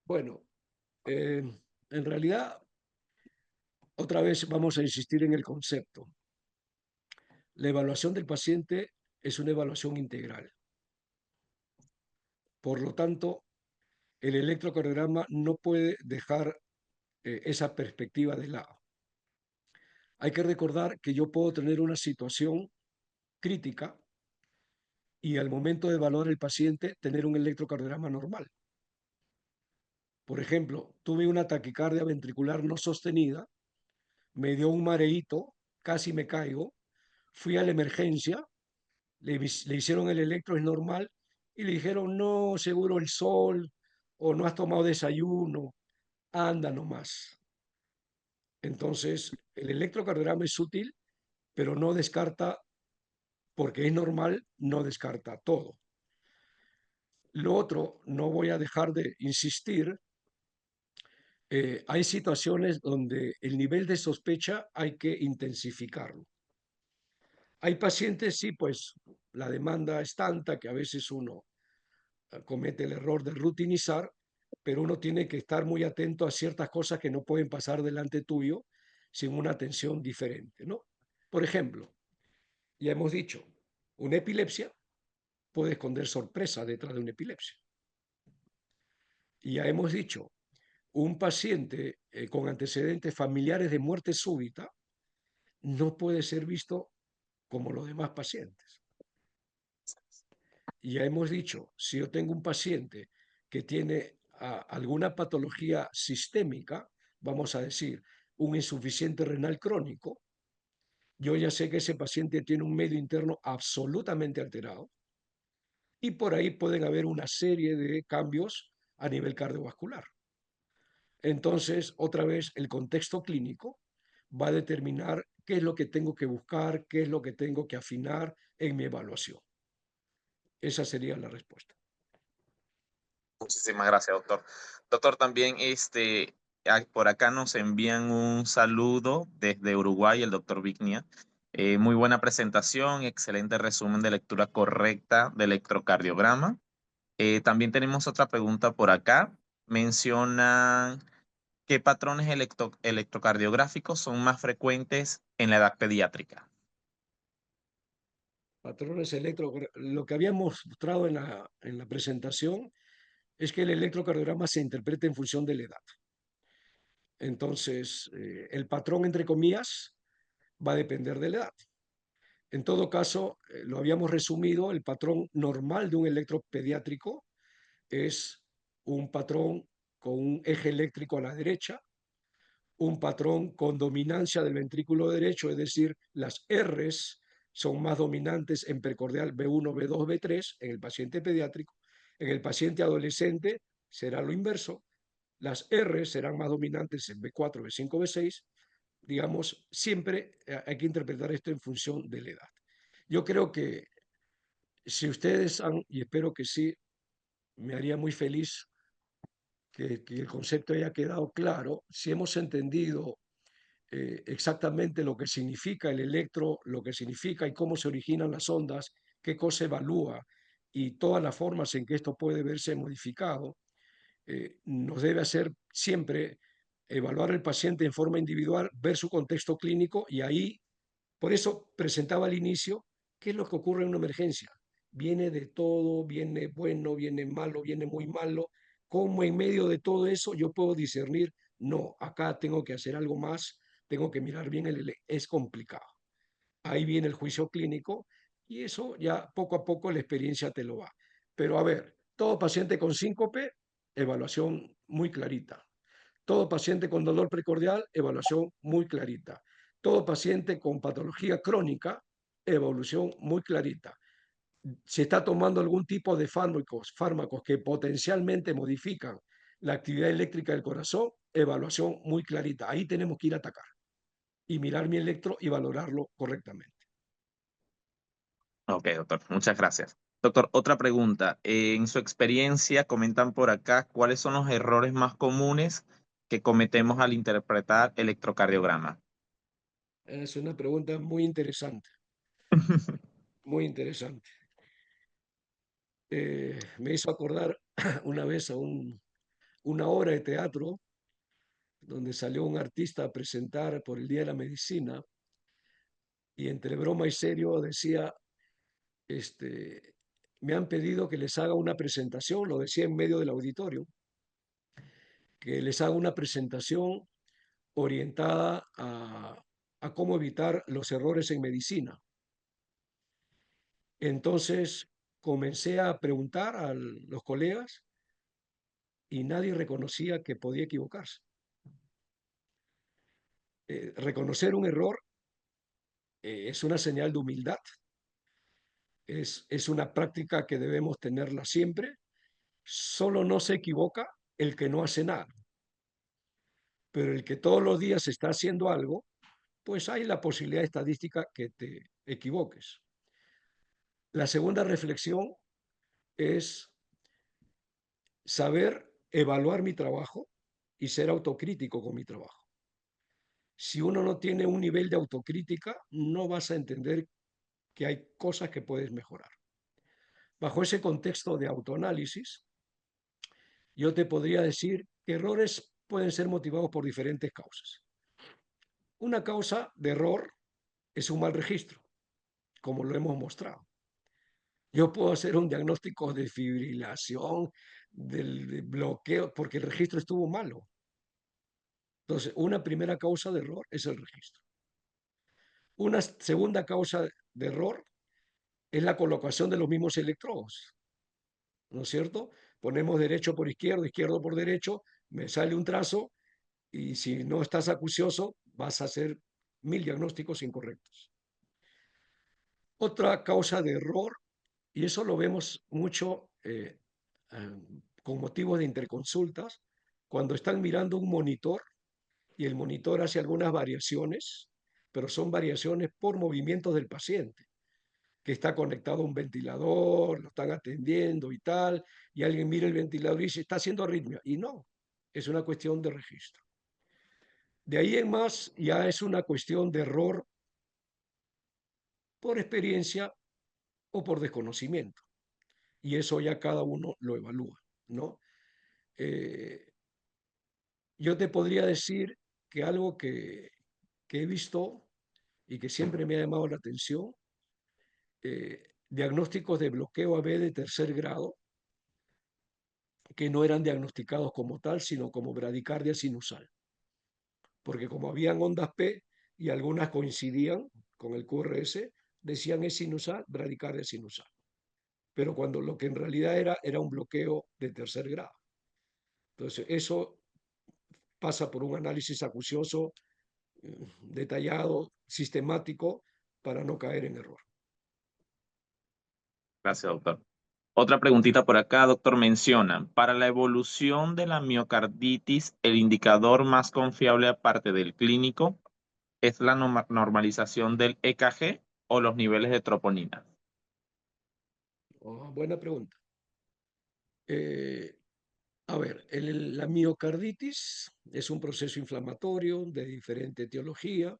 Bueno, en realidad, otra vez vamos a insistir en el concepto. La evaluación del paciente es una evaluación integral. Por lo tanto, el electrocardiograma no puede dejar esa perspectiva de lado. Hay que recordar que yo puedo tener una situación crítica y al momento de evaluar el paciente tener un electrocardiograma normal. Por ejemplo, tuve una taquicardia ventricular no sostenida, me dio un mareíto, casi me caigo, fui a la emergencia, le hicieron el electro, es normal, y le dijeron, no, seguro el sol, o no has tomado desayuno, anda nomás. Entonces, el electrocardiograma es útil, pero no descarta, porque es normal, no descarta todo. Lo otro, no voy a dejar de insistir, hay situaciones donde el nivel de sospecha hay que intensificarlo. Hay pacientes, sí, pues la demanda es tanta que a veces uno comete el error de rutinizar, pero uno tiene que estar muy atento a ciertas cosas que no pueden pasar delante tuyo sin una atención diferente, ¿no? Por ejemplo, ya hemos dicho, una epilepsia puede esconder sorpresa detrás de una epilepsia. Y ya hemos dicho, un paciente con antecedentes familiares de muerte súbita no puede ser visto como los demás pacientes. Y ya hemos dicho, si yo tengo un paciente que tiene alguna patología sistémica, vamos a decir, un insuficiente renal crónico, yo ya sé que ese paciente tiene un medio interno absolutamente alterado y por ahí pueden haber una serie de cambios a nivel cardiovascular. Entonces, otra vez, el contexto clínico va a determinar qué es lo que tengo que buscar, qué es lo que tengo que afinar en mi evaluación. Esa sería la respuesta. Muchísimas gracias, doctor. Doctor, también por acá nos envían un saludo desde Uruguay, el doctor Vignia. Muy buena presentación, excelente resumen de lectura correcta de electrocardiograma. También tenemos otra pregunta por acá. Mencionan qué patrones electrocardiográficos son más frecuentes en la edad pediátrica. Patrones electro, lo que habíamos mostrado en la presentación es que el electrocardiograma se interpreta en función de la edad. Entonces, el patrón, entre comillas, va a depender de la edad. En todo caso, lo habíamos resumido, el patrón normal de un electropediátrico es un patrón con un eje eléctrico a la derecha, un patrón con dominancia del ventrículo derecho, es decir, las Rs son más dominantes en precordial B1, B2, B3 en el paciente pediátrico. En el paciente adolescente será lo inverso, las R serán más dominantes en B4, B5, B6. Digamos, siempre hay que interpretar esto en función de la edad. Yo creo que si ustedes han, y espero que sí, me haría muy feliz que el concepto haya quedado claro, si hemos entendido exactamente lo que significa el electro, lo que significa y cómo se originan las ondas, qué cosa evalúa y todas las formas en que esto puede verse modificado, nos debe hacer siempre evaluar al paciente en forma individual, ver su contexto clínico y ahí, por eso presentaba al inicio, qué es lo que ocurre en una emergencia. Viene de todo, viene bueno, viene malo, viene muy malo. ¿Cómo en medio de todo eso yo puedo discernir? No, acá tengo que hacer algo más, tengo que mirar bien es complicado. Ahí viene el juicio clínico y eso ya poco a poco la experiencia te lo va. Pero a ver, todo paciente con síncope, evaluación muy clarita. Todo paciente con dolor precordial, evaluación muy clarita. Todo paciente con patología crónica, evolución muy clarita. Si está tomando algún tipo de fármacos que potencialmente modifican la actividad eléctrica del corazón, evaluación muy clarita. Ahí tenemos que ir a atacar y mirar mi electro y valorarlo correctamente. Ok, doctor, muchas gracias. Doctor, otra pregunta. En su experiencia, comentan por acá cuáles son los errores más comunes que cometemos al interpretar electrocardiograma. Es una pregunta muy interesante, muy interesante. Me hizo acordar una vez a una obra de teatro donde salió un artista a presentar por el Día de la Medicina y entre broma y serio decía, me han pedido que les haga una presentación, lo decía en medio del auditorio, que les haga una presentación orientada a cómo evitar los errores en medicina. Entonces comencé a preguntar a los colegas y nadie reconocía que podía equivocarse. Reconocer un error es una señal de humildad, es una práctica que debemos tenerla siempre. Solo no se equivoca el que no hace nada, pero el que todos los días está haciendo algo, pues hay la posibilidad estadística que te equivoques. La segunda reflexión es saber evaluar mi trabajo y ser autocrítico con mi trabajo. Si uno no tiene un nivel de autocrítica, no vas a entender que hay cosas que puedes mejorar. Bajo ese contexto de autoanálisis, yo te podría decir que errores pueden ser motivados por diferentes causas. Una causa de error es un mal registro, como lo hemos mostrado. Yo puedo hacer un diagnóstico de fibrilación, del bloqueo, porque el registro estuvo malo. Entonces, una primera causa de error es el registro. Una segunda causa de error es la colocación de los mismos electrodos, ¿no es cierto? Ponemos derecho por izquierdo, izquierdo por derecho, me sale un trazo y si no estás acucioso vas a hacer 1000 diagnósticos incorrectos. Otra causa de error, y eso lo vemos mucho eh, con motivos de interconsultas, cuando están mirando un monitor y el monitor hace algunas variaciones, pero son variaciones por movimientos del paciente, que está conectado a un ventilador, lo están atendiendo y tal, y alguien mira el ventilador y dice, está haciendo arritmia. Y no, es una cuestión de registro. De ahí en más ya es una cuestión de error por experiencia o por desconocimiento. Y eso ya cada uno lo evalúa, ¿no? Eh, yo te podría decir que algo que he visto y que siempre me ha llamado la atención, diagnósticos de bloqueo AB de tercer grado que no eran diagnosticados como tal, sino como bradicardia sinusal, porque como habían ondas P y algunas coincidían con el QRS, decían es sinusal, bradicardia sinusal, pero cuando lo que en realidad era un bloqueo de tercer grado. Entonces, eso pasa por un análisis acucioso detallado, sistemático, para no caer en error. Gracias, doctor. Otra preguntita por acá, doctor, menciona, para la evolución de la miocarditis, el indicador más confiable aparte del clínico es la normalización del EKG o los niveles de troponina. Oh, buena pregunta. Eh, a ver, la miocarditis es un proceso inflamatorio de diferente etiología.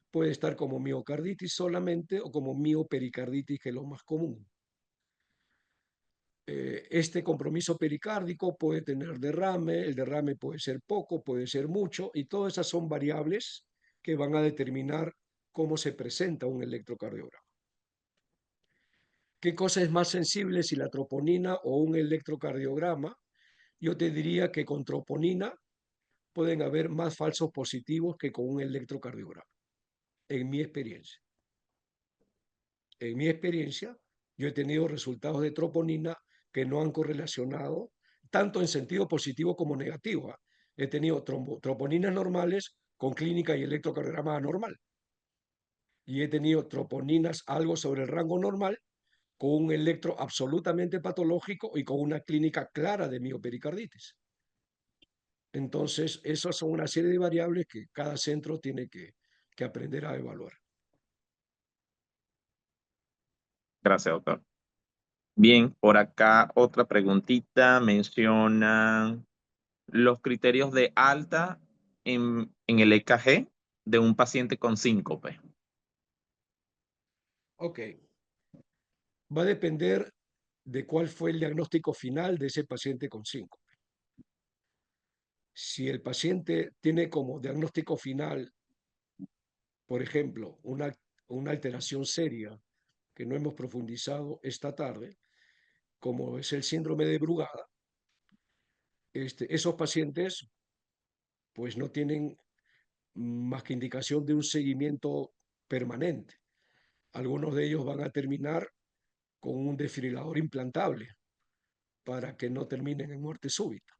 Puede estar como miocarditis solamente o como miopericarditis, que es lo más común. Este compromiso pericárdico puede tener derrame, el derrame puede ser poco, puede ser mucho, y todas esas son variables que van a determinar cómo se presenta un electrocardiograma. ¿Qué cosa es más sensible, si la troponina o un electrocardiograma? Yo te diría que con troponina pueden haber más falsos positivos que con un electrocardiograma, en mi experiencia. en mi experiencia, yo he tenido resultados de troponina que no han correlacionado tanto en sentido positivo como negativo. ¿Ah? He tenido troponinas normales con clínica y electrocardiograma anormal. Y he tenido troponinas algo sobre el rango normal con un electro absolutamente patológico y con una clínica clara de miopericarditis. Entonces, esas son una serie de variables que cada centro tiene que aprender a evaluar. Gracias, doctor. Bien, por acá otra preguntita. Mencionan los criterios de alta en el EKG de un paciente con síncope. Ok, va a depender de cuál fue el diagnóstico final de ese paciente con síncope. Si el paciente tiene como diagnóstico final, por ejemplo, una alteración seria que no hemos profundizado esta tarde, como es el síndrome de Brugada, esos pacientes pues no tienen más que indicación de un seguimiento permanente. Algunos de ellos van a terminar con un desfibrilador implantable para que no terminen en muerte súbita.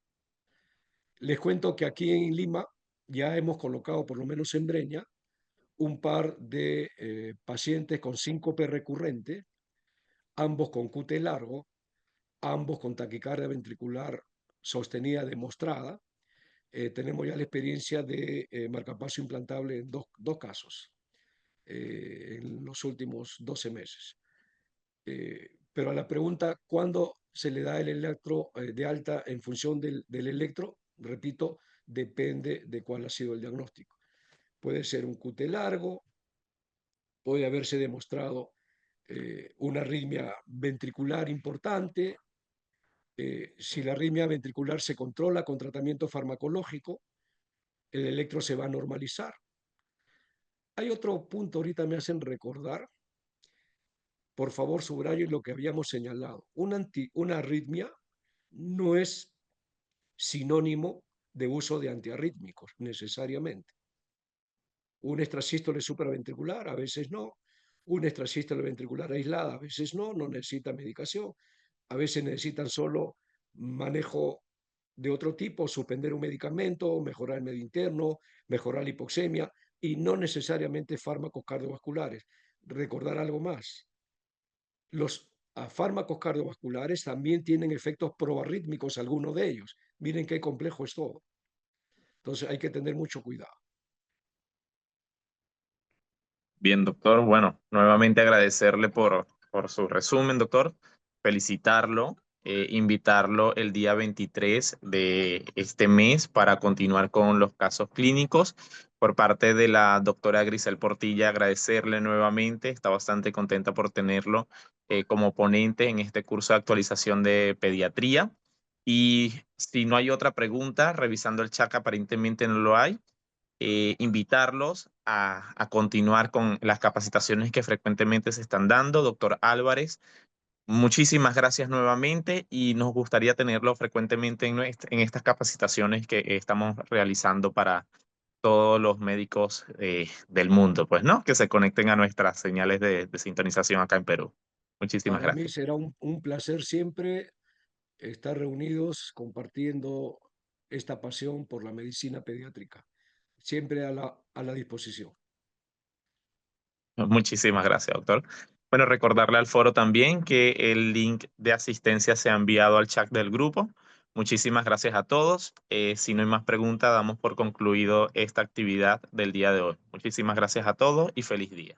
Les cuento que aquí en Lima ya hemos colocado, por lo menos en Breña, un par de pacientes con síncope recurrente, ambos con QT largo, ambos con taquicardia ventricular sostenida demostrada. Tenemos ya la experiencia de marcapaso implantable en dos casos en los últimos 12 meses. Pero a la pregunta, ¿cuándo se le da el electro de alta en función del electro? Repito, depende de cuál ha sido el diagnóstico. Puede ser un QT largo, puede haberse demostrado una arritmia ventricular importante. Si la arritmia ventricular se controla con tratamiento farmacológico, el electro se va a normalizar. Hay otro punto, ahorita me hacen recordar, por favor subrayo lo que habíamos señalado. Una arritmia no es sinónimo de uso de antiarrítmicos necesariamente. Un extrasístole supraventricular, a veces no. Un extrasístole ventricular aislada, a veces no, no necesita medicación. A veces necesitan solo manejo de otro tipo, suspender un medicamento, mejorar el medio interno, mejorar la hipoxemia y no necesariamente fármacos cardiovasculares. Recordar algo más, los fármacos cardiovasculares también tienen efectos proarrítmicos, algunos de ellos. Miren qué complejo es todo. Entonces hay que tener mucho cuidado. Bien, doctor. Bueno, nuevamente agradecerle por su resumen, doctor. Felicitarlo, invitarlo el día 23 de este mes para continuar con los casos clínicos. Por parte de la doctora Grisel Portilla, agradecerle nuevamente. Está bastante contenta por tenerlo como ponente en este curso de actualización de pediatría. Y si no hay otra pregunta, revisando el chat, aparentemente no lo hay, invitarlos a continuar con las capacitaciones que frecuentemente se están dando. Doctor Álvarez, muchísimas gracias nuevamente y nos gustaría tenerlo frecuentemente en estas capacitaciones que estamos realizando para todos los médicos del mundo, pues, ¿no? Que se conecten a nuestras señales de sintonización acá en Perú. Muchísimas Para mí gracias. será un placer siempre estar reunidos compartiendo esta pasión por la medicina pediátrica. Siempre a la disposición. Muchísimas gracias, doctor. Bueno, recordarle al foro también que el link de asistencia se ha enviado al chat del grupo. Muchísimas gracias a todos. Si no hay más preguntas, damos por concluido esta actividad del día de hoy. Muchísimas gracias a todos y feliz día.